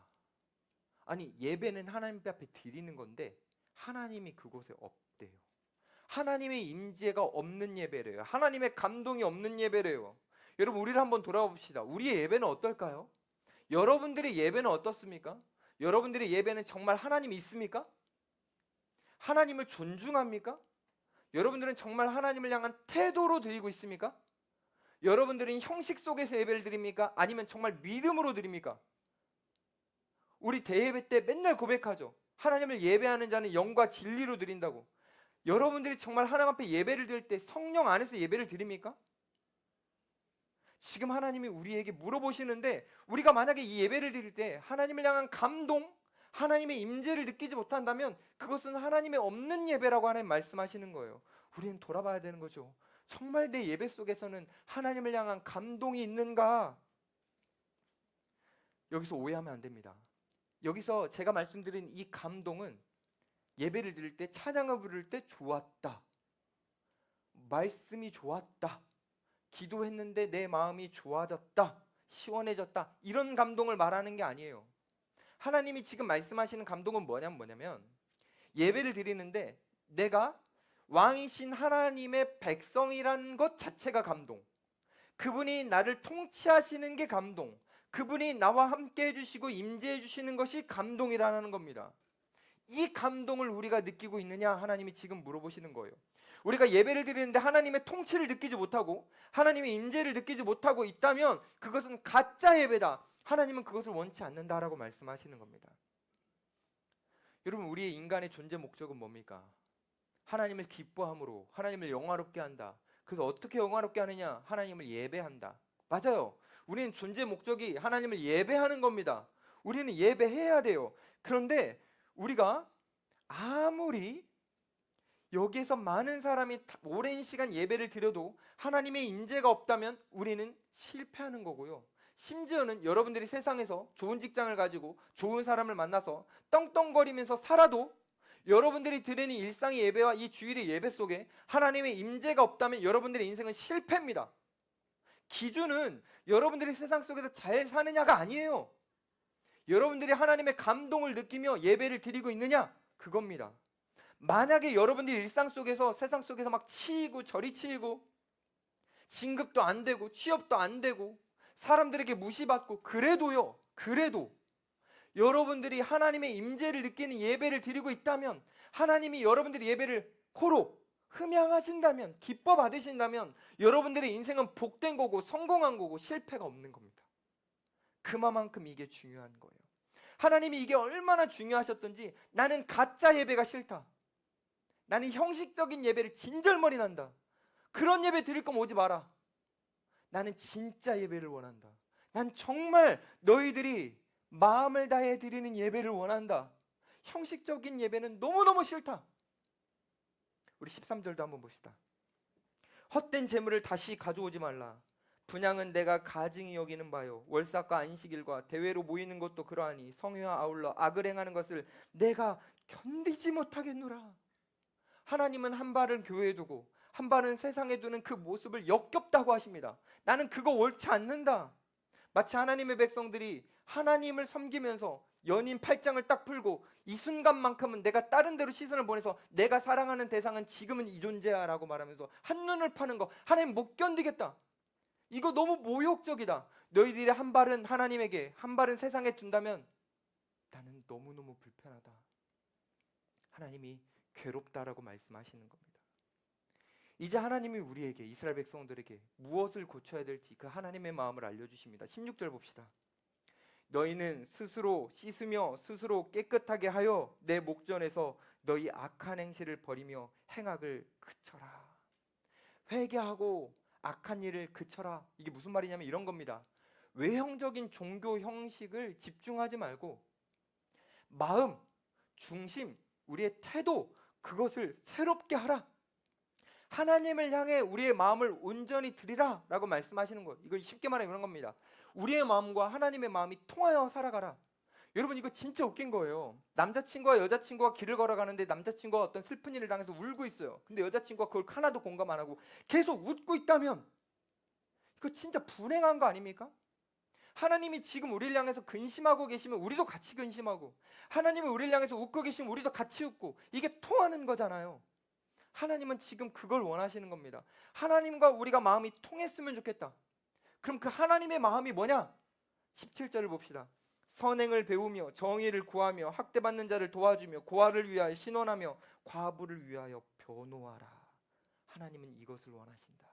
[SPEAKER 1] 아니, 예배는 하나님 앞에 드리는 건데 하나님이 그곳에 없대요. 하나님의 임재가 없는 예배래요. 하나님의 감동이 없는 예배래요. 여러분, 우리를 한번 돌아봐 봅시다. 우리의 예배는 어떨까요? 여러분들의 예배는 어떻습니까? 여러분들의 예배는 정말 하나님이 있습니까? 하나님을 존중합니까? 여러분들은 정말 하나님을 향한 태도로 드리고 있습니까? 여러분들은 형식 속에서 예배를 드립니까? 아니면 정말 믿음으로 드립니까? 우리 대예배 때 맨날 고백하죠. 하나님을 예배하는 자는 영과 진리로 드린다고. 여러분들이 정말 하나님 앞에 예배를 드릴 때 성령 안에서 예배를 드립니까? 지금 하나님이 우리에게 물어보시는데, 우리가 만약에 이 예배를 드릴 때 하나님을 향한 감동, 하나님의 임재를 느끼지 못한다면 그것은 하나님의 없는 예배라고 하나님 말씀하시는 거예요. 우리는 돌아봐야 되는 거죠. 정말 내 예배 속에서는 하나님을 향한 감동이 있는가? 여기서 오해하면 안 됩니다. 여기서 제가 말씀드린 이 감동은 예배를 드릴 때, 찬양을 부를 때 좋았다, 말씀이 좋았다, 기도했는데 내 마음이 좋아졌다, 시원해졌다, 이런 감동을 말하는 게 아니에요. 하나님이 지금 말씀하시는 감동은 뭐냐면 예배를 드리는데 내가 왕이신 하나님의 백성이라는 것 자체가 감동, 그분이 나를 통치하시는 게 감동, 그분이 나와 함께 해주시고 임재해 주시는 것이 감동이라는 겁니다. 이 감동을 우리가 느끼고 있느냐? 하나님이 지금 물어보시는 거예요. 우리가 예배를 드리는데 하나님의 통치를 느끼지 못하고 하나님의 임재를 느끼지 못하고 있다면 그것은 가짜 예배다. 하나님은 그것을 원치 않는다라고 말씀하시는 겁니다. 여러분, 우리의 인간의 존재 목적은 뭡니까? 하나님을 기뻐함으로 하나님을 영화롭게 한다. 그래서 어떻게 영화롭게 하느냐? 하나님을 예배한다. 맞아요. 우리는 존재 목적이 하나님을 예배하는 겁니다. 우리는 예배해야 돼요. 그런데 우리가 아무리 여기에서 많은 사람이 오랜 시간 예배를 드려도 하나님의 임재가 없다면 우리는 실패하는 거고요. 심지어는 여러분들이 세상에서 좋은 직장을 가지고 좋은 사람을 만나서 떵떵거리면서 살아도 여러분들이 드리는 일상의 예배와 이 주일의 예배 속에 하나님의 임재가 없다면 여러분들의 인생은 실패입니다. 기준은 여러분들이 세상 속에서 잘 사느냐가 아니에요. 여러분들이 하나님의 감동을 느끼며 예배를 드리고 있느냐? 그겁니다. 만약에 여러분들이 일상 속에서 세상 속에서 막 치이고 저리 치이고 진급도 안 되고 취업도 안 되고 사람들에게 무시받고 그래도 여러분들이 하나님의 임재를 느끼는 예배를 드리고 있다면, 하나님이 여러분들의 예배를 코로 흠양하신다면, 기뻐 받으신다면 여러분들의 인생은 복된 거고 성공한 거고 실패가 없는 겁니다. 그만큼 이게 중요한 거예요. 하나님이 이게 얼마나 중요하셨던지, 나는 가짜 예배가 싫다, 나는 형식적인 예배를 진절머리 난다, 그런 예배 드릴 거면 오지 마라, 나는 진짜 예배를 원한다, 난 정말 너희들이 마음을 다해 드리는 예배를 원한다, 형식적인 예배는 너무너무 싫다. 우리 13절도 한번 봅시다. 헛된 재물을 다시 가져오지 말라. 분향은 내가 가증히 여기는 바요, 월삭과 안식일과 대회로 모이는 것도 그러하니 성회와 아울러 악을 행하는 것을 내가 견디지 못하겠노라. 하나님은 한 발은 교회에 두고 한 발은 세상에 두는 그 모습을 역겹다고 하십니다. 나는 그거 옳지 않는다. 마치 하나님의 백성들이 하나님을 섬기면서 연인 팔짱을 딱 풀고 이 순간만큼은 내가 다른 데로 시선을 보내서 내가 사랑하는 대상은 지금은 이 존재야 라고 말하면서 한눈을 파는 거, 하나님 못 견디겠다, 이거 너무 모욕적이다, 너희들의 한 발은 하나님에게 한 발은 세상에 둔다면 나는 너무너무 불편하다, 하나님이 괴롭다라고 말씀하시는 겁니다. 이제 하나님이 우리에게, 이스라엘 백성들에게 무엇을 고쳐야 될지 그 하나님의 마음을 알려주십니다. 16절 봅시다. 너희는 스스로 씻으며 스스로 깨끗하게 하여 내 목전에서 너희 악한 행실을 버리며 행악을 그쳐라. 회개하고 악한 일을 그쳐라. 이게 무슨 말이냐면 이런 겁니다. 외형적인 종교 형식을 집중하지 말고 마음, 중심, 우리의 태도, 그것을 새롭게 하라. 하나님을 향해 우리의 마음을 온전히 드리라 라고 말씀하시는 거예요. 이걸 쉽게 말하면 이런 겁니다. 우리의 마음과 하나님의 마음이 통하여 살아가라. 여러분, 이거 진짜 웃긴 거예요. 남자친구와 여자친구가 길을 걸어가는데 남자친구가 어떤 슬픈 일을 당해서 울고 있어요. 근데 여자친구가 그걸 하나도 공감 안 하고 계속 웃고 있다면 이거 진짜 불행한 거 아닙니까? 하나님이 지금 우리를 향해서 근심하고 계시면 우리도 같이 근심하고, 하나님이 우리를 향해서 웃고 계시면 우리도 같이 웃고, 이게 통하는 거잖아요. 하나님은 지금 그걸 원하시는 겁니다. 하나님과 우리가 마음이 통했으면 좋겠다. 그럼 그 하나님의 마음이 뭐냐? 17절을 봅시다. 선행을 배우며 정의를 구하며 학대받는 자를 도와주며 고아를 위하여 신원하며 과부를 위하여 변호하라. 하나님은 이것을 원하신다.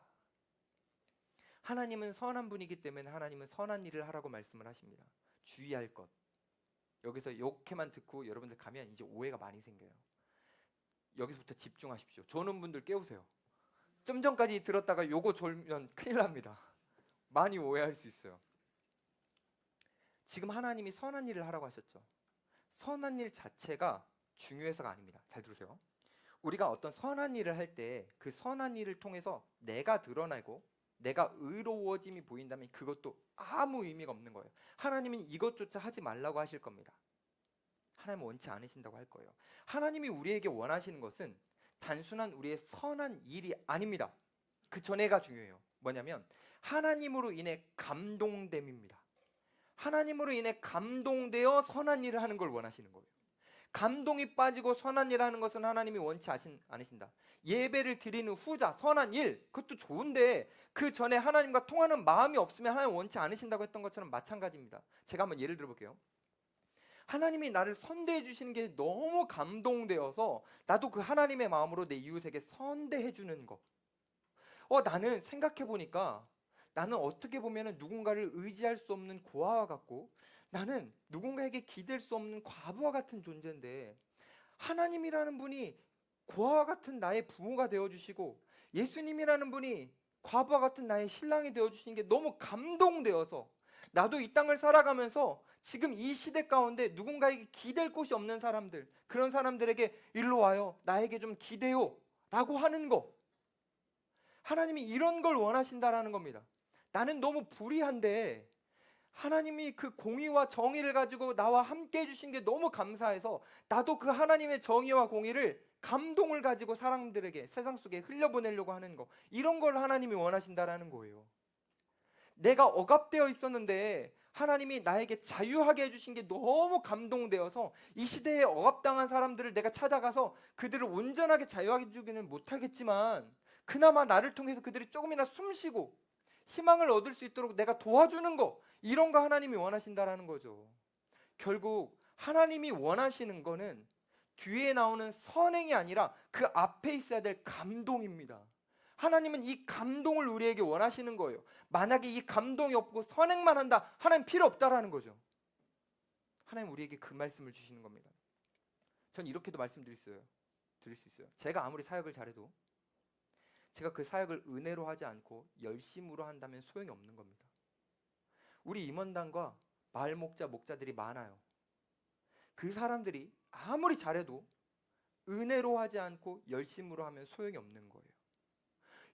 [SPEAKER 1] 하나님은 선한 분이기 때문에 하나님은 선한 일을 하라고 말씀을 하십니다. 주의할 것. 여기서 이렇게만 듣고 여러분들 가면 이제 오해가 많이 생겨요. 여기서부터 집중하십시오. 조는 분들 깨우세요. 좀 전까지 들었다가 요거 졸면 큰일 납니다. 많이 오해할 수 있어요. 지금 하나님이 선한 일을 하라고 하셨죠. 선한 일 자체가 중요해서가 아닙니다. 잘 들으세요. 우리가 어떤 선한 일을 할 때 그 선한 일을 통해서 내가 드러나고 내가 의로워짐이 보인다면 그것도 아무 의미가 없는 거예요. 하나님은 이것조차 하지 말라고 하실 겁니다. 하나님은 원치 않으신다고 할 거예요. 하나님이 우리에게 원하시는 것은 단순한 우리의 선한 일이 아닙니다. 그 전에가 중요해요. 뭐냐면 하나님으로 인해 감동됨입니다. 하나님으로 인해 감동되어 선한 일을 하는 걸 원하시는 거예요. 감동이 빠지고 선한 일을 하는 것은 하나님이 원치 않으신다. 예배를 드리는 후자, 선한 일, 그것도 좋은데 그 전에 하나님과 통하는 마음이 없으면 하나님 원치 않으신다고 했던 것처럼 마찬가지입니다. 제가 한번 예를 들어볼게요. 하나님이 나를 선대해 주시는 게 너무 감동되어서 나도 그 하나님의 마음으로 내 이웃에게 선대해 주는 거. 나는 생각해 보니까 나는 어떻게 보면 누군가를 의지할 수 없는 고아와 같고 나는 누군가에게 기댈 수 없는 과부와 같은 존재인데 하나님이라는 분이 고아와 같은 나의 부모가 되어주시고 예수님이라는 분이 과부와 같은 나의 신랑이 되어주시는 게 너무 감동되어서 나도 이 땅을 살아가면서 지금 이 시대 가운데 누군가에게 기댈 곳이 없는 사람들, 그런 사람들에게 일로 와요, 나에게 좀 기대요 라고 하는 거, 하나님이 이런 걸 원하신다라는 겁니다. 나는 너무 불의한데 하나님이 그 공의와 정의를 가지고 나와 함께 해주신 게 너무 감사해서 나도 그 하나님의 정의와 공의를 감동을 가지고 사람들에게 세상 속에 흘려보내려고 하는 거, 이런 걸 하나님이 원하신다라는 거예요. 내가 억압되어 있었는데 하나님이 나에게 자유하게 해주신 게 너무 감동되어서 이 시대에 억압당한 사람들을 내가 찾아가서 그들을 온전하게 자유하게 해주기는 못하겠지만 그나마 나를 통해서 그들이 조금이나 숨쉬고 희망을 얻을 수 있도록 내가 도와주는 거, 이런 거 하나님이 원하신다라는 거죠. 결국 하나님이 원하시는 거는 뒤에 나오는 선행이 아니라 그 앞에 있어야 될 감동입니다. 하나님은 이 감동을 우리에게 원하시는 거예요. 만약에 이 감동이 없고 선행만 한다, 하나님 필요 없다라는 거죠. 하나님 우리에게 그 말씀을 주시는 겁니다. 전 이렇게도 말씀드릴 수 있어요. 제가 아무리 사역을 잘해도 제가 그 사역을 은혜로 하지 않고 열심으로 한다면 소용이 없는 겁니다. 우리 임원단과 마을 목자들이 많아요. 그 사람들이 아무리 잘해도 은혜로 하지 않고 열심으로 하면 소용이 없는 거예요.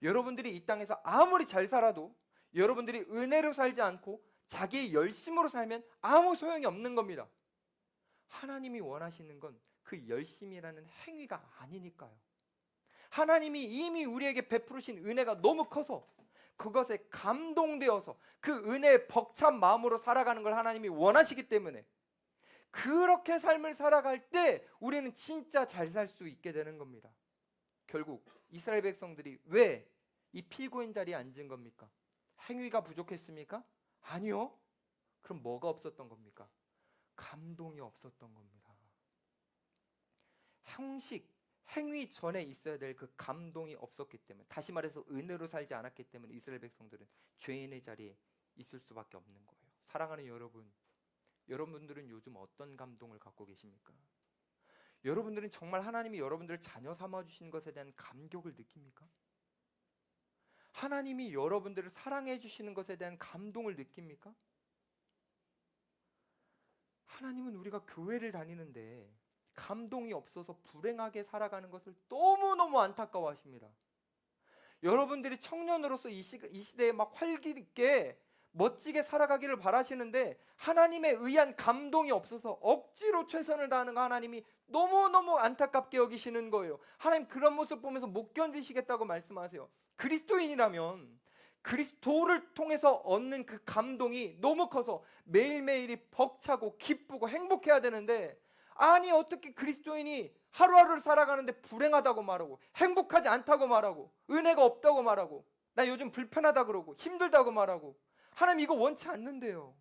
[SPEAKER 1] 여러분들이 이 땅에서 아무리 잘 살아도 여러분들이 은혜로 살지 않고 자기의 열심으로 살면 아무 소용이 없는 겁니다. 하나님이 원하시는 건 그 열심이라는 행위가 아니니까요. 하나님이 이미 우리에게 베푸르신 은혜가 너무 커서 그것에 감동되어서 그 은혜에 벅찬 마음으로 살아가는 걸 하나님이 원하시기 때문에 그렇게 삶을 살아갈 때 우리는 진짜 잘 살 수 있게 되는 겁니다. 결국 이스라엘 백성들이 왜 이 피고인 자리에 앉은 겁니까? 행위가 부족했습니까? 아니요. 그럼 뭐가 없었던 겁니까? 감동이 없었던 겁니다. 행위 전에 있어야 될 그 감동이 없었기 때문에, 다시 말해서 은혜로 살지 않았기 때문에 이스라엘 백성들은 죄인의 자리에 있을 수밖에 없는 거예요. 사랑하는 여러분, 여러분들은 요즘 어떤 감동을 갖고 계십니까? 여러분들은 정말 하나님이 여러분들을 자녀 삼아주신 것에 대한 감격을 느낍니까? 하나님이 여러분들을 사랑해 주시는 것에 대한 감동을 느낍니까? 하나님은 우리가 교회를 다니는데 감동이 없어서 불행하게 살아가는 것을 너무너무 안타까워하십니다. 여러분들이 청년으로서 이 시대에 막 활기 있게 멋지게 살아가기를 바라시는데 하나님에 의한 감동이 없어서 억지로 최선을 다하는 거 하나님이 너무너무 안타깝게 여기시는 거예요. 하나님 그런 모습 보면서 못 견디시겠다고 말씀하세요. 그리스도인이라면 그리스도를 통해서 얻는 그 감동이 너무 커서 매일매일이 벅차고 기쁘고 행복해야 되는데, 아니 어떻게 그리스도인이 하루하루를 살아가는데 불행하다고 말하고 행복하지 않다고 말하고 은혜가 없다고 말하고 나 요즘 불편하다 그러고 힘들다고 말하고. 하나님 이거 원치 않는데요.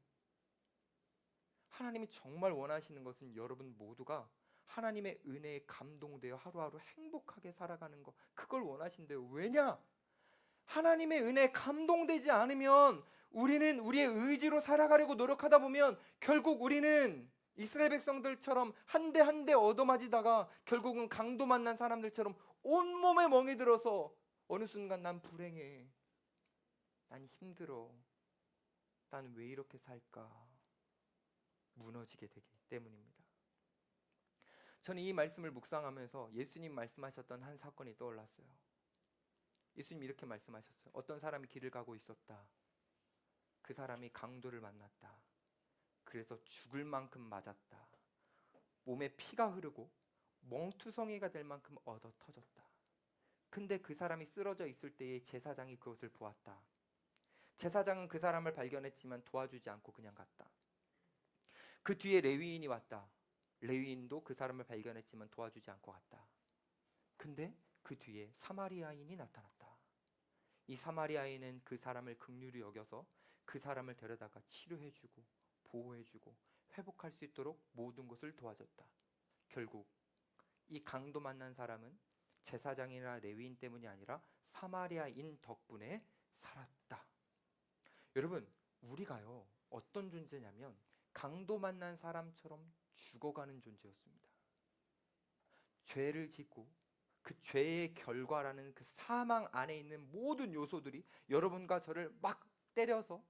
[SPEAKER 1] 하나님이 정말 원하시는 것은 여러분 모두가 하나님의 은혜에 감동되어 하루하루 행복하게 살아가는 거, 그걸 원하신대요. 왜냐? 하나님의 은혜에 감동되지 않으면 우리는 우리의 의지로 살아가려고 노력하다 보면 결국 우리는 이스라엘 백성들처럼 한 대 한 대 얻어맞이다가 결국은 강도 만난 사람들처럼 온몸에 멍이 들어서 어느 순간 난 불행해, 난 힘들어, 난 왜 이렇게 살까 무너지게 되기 때문입니다. 저는 이 말씀을 묵상하면서 예수님 말씀하셨던 한 사건이 떠올랐어요. 예수님 이렇게 말씀하셨어요. 어떤 사람이 길을 가고 있었다. 그 사람이 강도를 만났다. 그래서 죽을 만큼 맞았다. 몸에 피가 흐르고 멍투성이가 될 만큼 얻어 터졌다. 근데 그 사람이 쓰러져 있을 때에 제사장이 그것을 보았다. 제사장은 그 사람을 발견했지만 도와주지 않고 그냥 갔다. 그 뒤에 레위인이 왔다. 레위인도 그 사람을 발견했지만 도와주지 않고 갔다. 근데 그 뒤에 사마리아인이 나타났다. 이 사마리아인은 그 사람을 긍휼히 여겨서 그 사람을 데려다가 치료해주고 보호해주고 회복할 수 있도록 모든 것을 도와줬다. 결국 이 강도 만난 사람은 제사장이나 레위인 때문이 아니라 사마리아인 덕분에 살았다. 여러분, 우리가요 어떤 존재냐면 강도 만난 사람처럼 죽어가는 존재였습니다. 죄를 짓고 그 죄의 결과라는 그 사망 안에 있는 모든 요소들이 여러분과 저를 막 때려서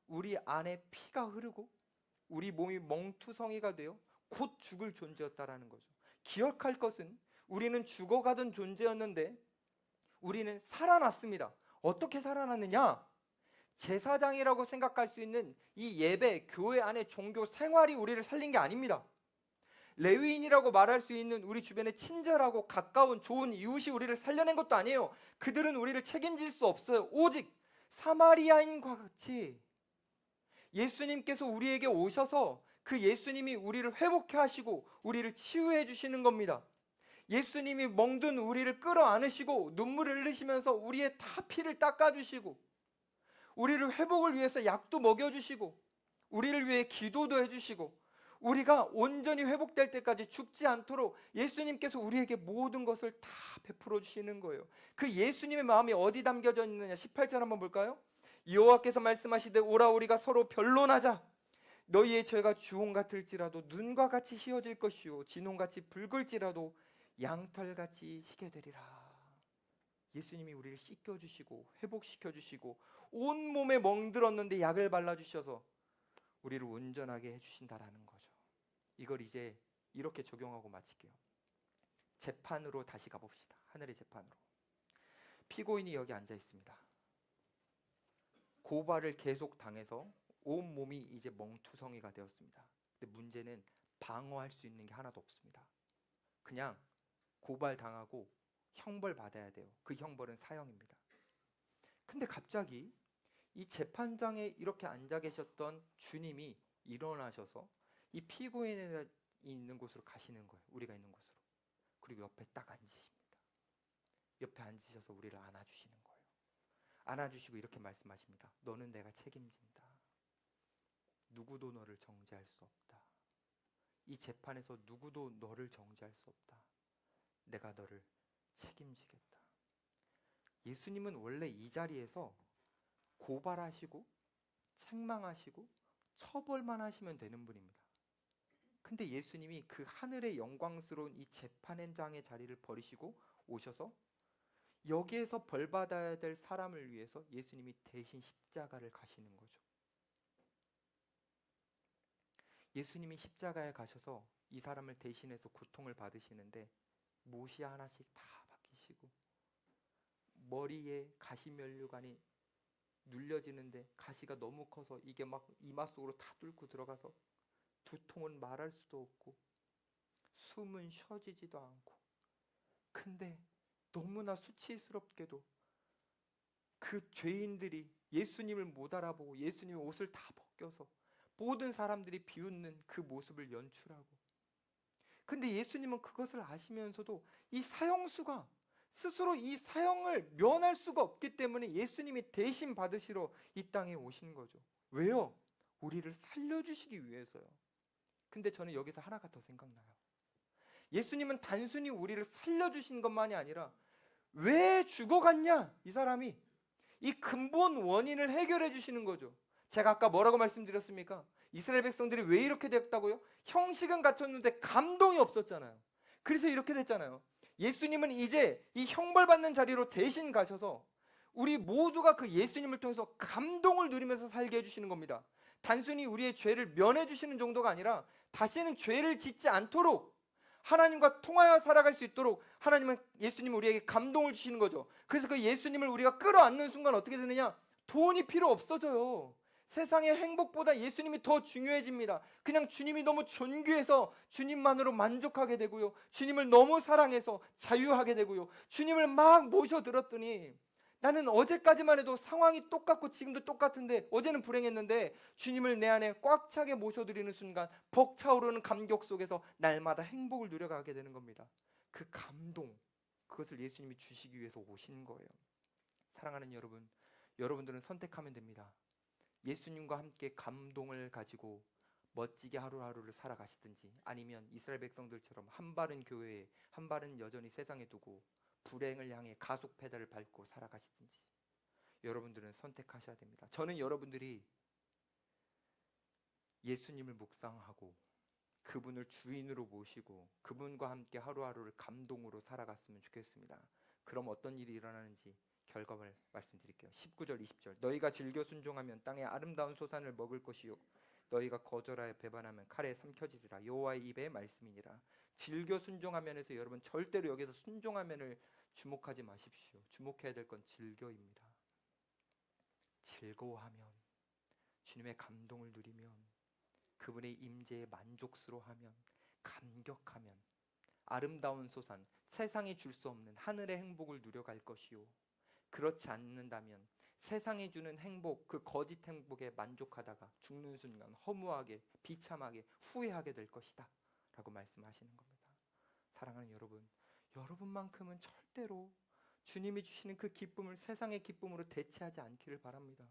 [SPEAKER 1] 우리 안에 피가 흐르고 우리 몸이 멍투성이가 되어 곧 죽을 존재였다라는 거죠. 기억할 것은 우리는 죽어가던 존재였는데 우리는 살아났습니다. 어떻게 살아났느냐? 제사장이라고 생각할 수 있는 이 예배, 교회 안의 종교 생활이 우리를 살린 게 아닙니다. 레위인이라고 말할 수 있는 우리 주변에 친절하고 가까운 좋은 이웃이 우리를 살려낸 것도 아니에요. 그들은 우리를 책임질 수 없어요. 오직 사마리아인과 같이 예수님께서 우리에게 오셔서 그 예수님이 우리를 회복해 하시고 우리를 치유해 주시는 겁니다. 예수님이 멍든 우리를 끌어안으시고 눈물을 흘리시면서 우리의 다 피를 닦아주시고 우리를 회복을 위해서 약도 먹여주시고 우리를 위해 기도도 해주시고 우리가 온전히 회복될 때까지 죽지 않도록 예수님께서 우리에게 모든 것을 다 베풀어 주시는 거예요. 그 예수님의 마음이 어디 담겨져 있느냐 18절 한번 볼까요? 여호와께서 말씀하시되 오라 우리가 서로 변론하자. 너희의 죄가 주홍 같을지라도 눈과 같이 희어질 것이요 진홍같이 붉을지라도 양털같이 희게 되리라. 예수님이 우리를 씻겨주시고 회복시켜주시고 온몸에 멍들었는데 약을 발라주셔서 우리를 온전하게 해주신다라는 거죠. 이걸 이제 이렇게 적용하고 마칠게요. 재판으로 다시 가봅시다. 하늘의 재판으로. 피고인이 여기 앉아 있습니다. 고발을 계속 당해서 온몸이 이제 멍투성이가 되었습니다. 근데 문제는 방어할 수 있는 게 하나도 없습니다. 그냥 고발당하고 형벌 받아야 돼요. 그 형벌은 사형입니다. 근데 갑자기 이 재판장에 이렇게 앉아 계셨던 주님이 일어나셔서 이 피고인이 있는 곳으로 가시는 거예요. 우리가 있는 곳으로. 그리고 옆에 딱 앉으십니다. 옆에 앉으셔서 우리를 안아주시는 거예요. 안아주시고 이렇게 말씀하십니다. 너는 내가 책임진다. 누구도 너를 정죄할 수 없다. 이 재판에서 누구도 너를 정죄할 수 없다. 내가 너를 책임지겠다. 예수님은 원래 이 자리에서 고발하시고 책망하시고 처벌만 하시면 되는 분입니다. 근데 예수님이 그 하늘의 영광스러운 이 재판장의 자리를 버리시고 오셔서 여기에서 벌받아야 될 사람을 위해서 예수님이 대신 십자가를 가시는 거죠. 예수님이 십자가에 가셔서 이 사람을 대신해서 고통을 받으시는데 못이 하나씩 다 박히시고 머리에 가시면류관이 눌려지는데 가시가 너무 커서 이게 막 이마 속으로 다 뚫고 들어가서 두통은 말할 수도 없고 숨은 쉬어지지도 않고 근데 너무나 수치스럽게도 그 죄인들이 예수님을 못 알아보고 예수님의 옷을 다 벗겨서 모든 사람들이 비웃는 그 모습을 연출하고 근데 예수님은 그것을 아시면서도 이 사형수가 스스로 이 사형을 면할 수가 없기 때문에 예수님이 대신 받으시러 이 땅에 오신 거죠. 왜요? 우리를 살려주시기 위해서요. 근데 저는 여기서 하나가 더 생각나요. 예수님은 단순히 우리를 살려주신 것만이 아니라 왜 죽어갔냐? 이 사람이 이 근본 원인을 해결해 주시는 거죠. 제가 아까 뭐라고 말씀드렸습니까? 이스라엘 백성들이 왜 이렇게 됐다고요? 형식은 갖췄는데 감동이 없었잖아요. 그래서 이렇게 됐잖아요. 예수님은 이제 이 형벌받는 자리로 대신 가셔서 우리 모두가 그 예수님을 통해서 감동을 누리면서 살게 해주시는 겁니다. 단순히 우리의 죄를 면해 주시는 정도가 아니라 다시는 죄를 짓지 않도록 하나님과 통하여 살아갈 수 있도록 하나님은 예수님은 우리에게 감동을 주시는 거죠. 그래서 그 예수님을 우리가 끌어안는 순간 어떻게 되느냐? 돈이 필요 없어져요. 세상의 행복보다 예수님이 더 중요해집니다. 그냥 주님이 너무 존귀해서 주님만으로 만족하게 되고요. 주님을 너무 사랑해서 자유하게 되고요. 주님을 막 모셔들었더니 나는 어제까지만 해도 상황이 똑같고 지금도 똑같은데 어제는 불행했는데 주님을 내 안에 꽉 차게 모셔드리는 순간 벅차오르는 감격 속에서 날마다 행복을 누려가게 되는 겁니다. 그 감동, 그것을 예수님이 주시기 위해서 오신 거예요. 사랑하는 여러분, 여러분들은 선택하면 됩니다. 예수님과 함께 감동을 가지고 멋지게 하루하루를 살아가시든지 아니면 이스라엘 백성들처럼 한 발은 교회에 한 발은 여전히 세상에 두고 불행을 향해 가속 페달을 밟고 살아가시든지 여러분들은 선택하셔야 됩니다. 저는 여러분들이 예수님을 묵상하고 그분을 주인으로 모시고 그분과 함께 하루하루를 감동으로 살아갔으면 좋겠습니다. 그럼 어떤 일이 일어나는지 결과를 말씀드릴게요. 19절 20절 너희가 즐겨 순종하면 땅의 아름다운 소산을 먹을 것이요 너희가 거절하여 배반하면 칼에 삼켜지리라. 여호와의 입의 말씀이니라. 즐겨 순종하면에서 여러분 절대로 여기서 순종하면을 주목하지 마십시오. 주목해야 될 건 즐겨입니다. 즐거워하면 주님의 감동을 누리면 그분의 임재에 만족스러워하면 감격하면 아름다운 소산 세상이 줄 수 없는 하늘의 행복을 누려갈 것이요 그렇지 않는다면 세상이 주는 행복, 그 거짓 행복에 만족하다가 죽는 순간 허무하게 비참하게 후회하게 될 것이다 라고 말씀하시는 겁니다. 사랑하는 여러분, 여러분만큼은 절대로 주님이 주시는 그 기쁨을 세상의 기쁨으로 대체하지 않기를 바랍니다.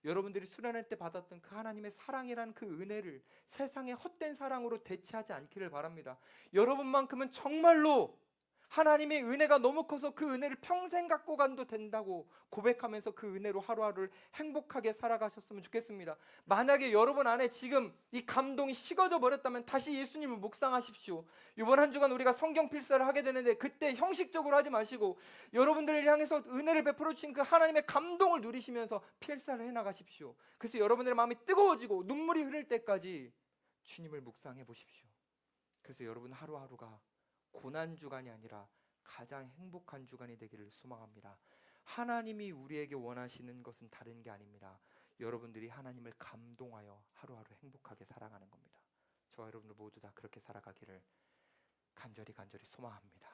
[SPEAKER 1] 여러분들이 수련회 때 받았던 그 하나님의 사랑이라는 그 은혜를 세상의 헛된 사랑으로 대체하지 않기를 바랍니다. 여러분만큼은 정말로 하나님의 은혜가 너무 커서 그 은혜를 평생 갖고 가도 된다고 고백하면서 그 은혜로 하루하루를 행복하게 살아가셨으면 좋겠습니다. 만약에 여러분 안에 지금 이 감동이 식어져 버렸다면 다시 예수님을 묵상하십시오. 이번 한 주간 우리가 성경 필사를 하게 되는데 그때 형식적으로 하지 마시고 여러분들을 향해서 은혜를 베풀어 주신 그 하나님의 감동을 누리시면서 필사를 해나가십시오. 그래서 여러분들의 마음이 뜨거워지고 눈물이 흐를 때까지 주님을 묵상해 보십시오. 그래서 여러분 하루하루가 고난 주간이 아니라 가장 행복한 주간이 되기를 소망합니다. 하나님이 우리에게 원하시는 것은 다른 게 아닙니다. 여러분들이 하나님을 감동하여 하루하루 행복하게 살아가는 겁니다. 저와 여러분들 모두 다 그렇게 살아가기를 간절히 소망합니다.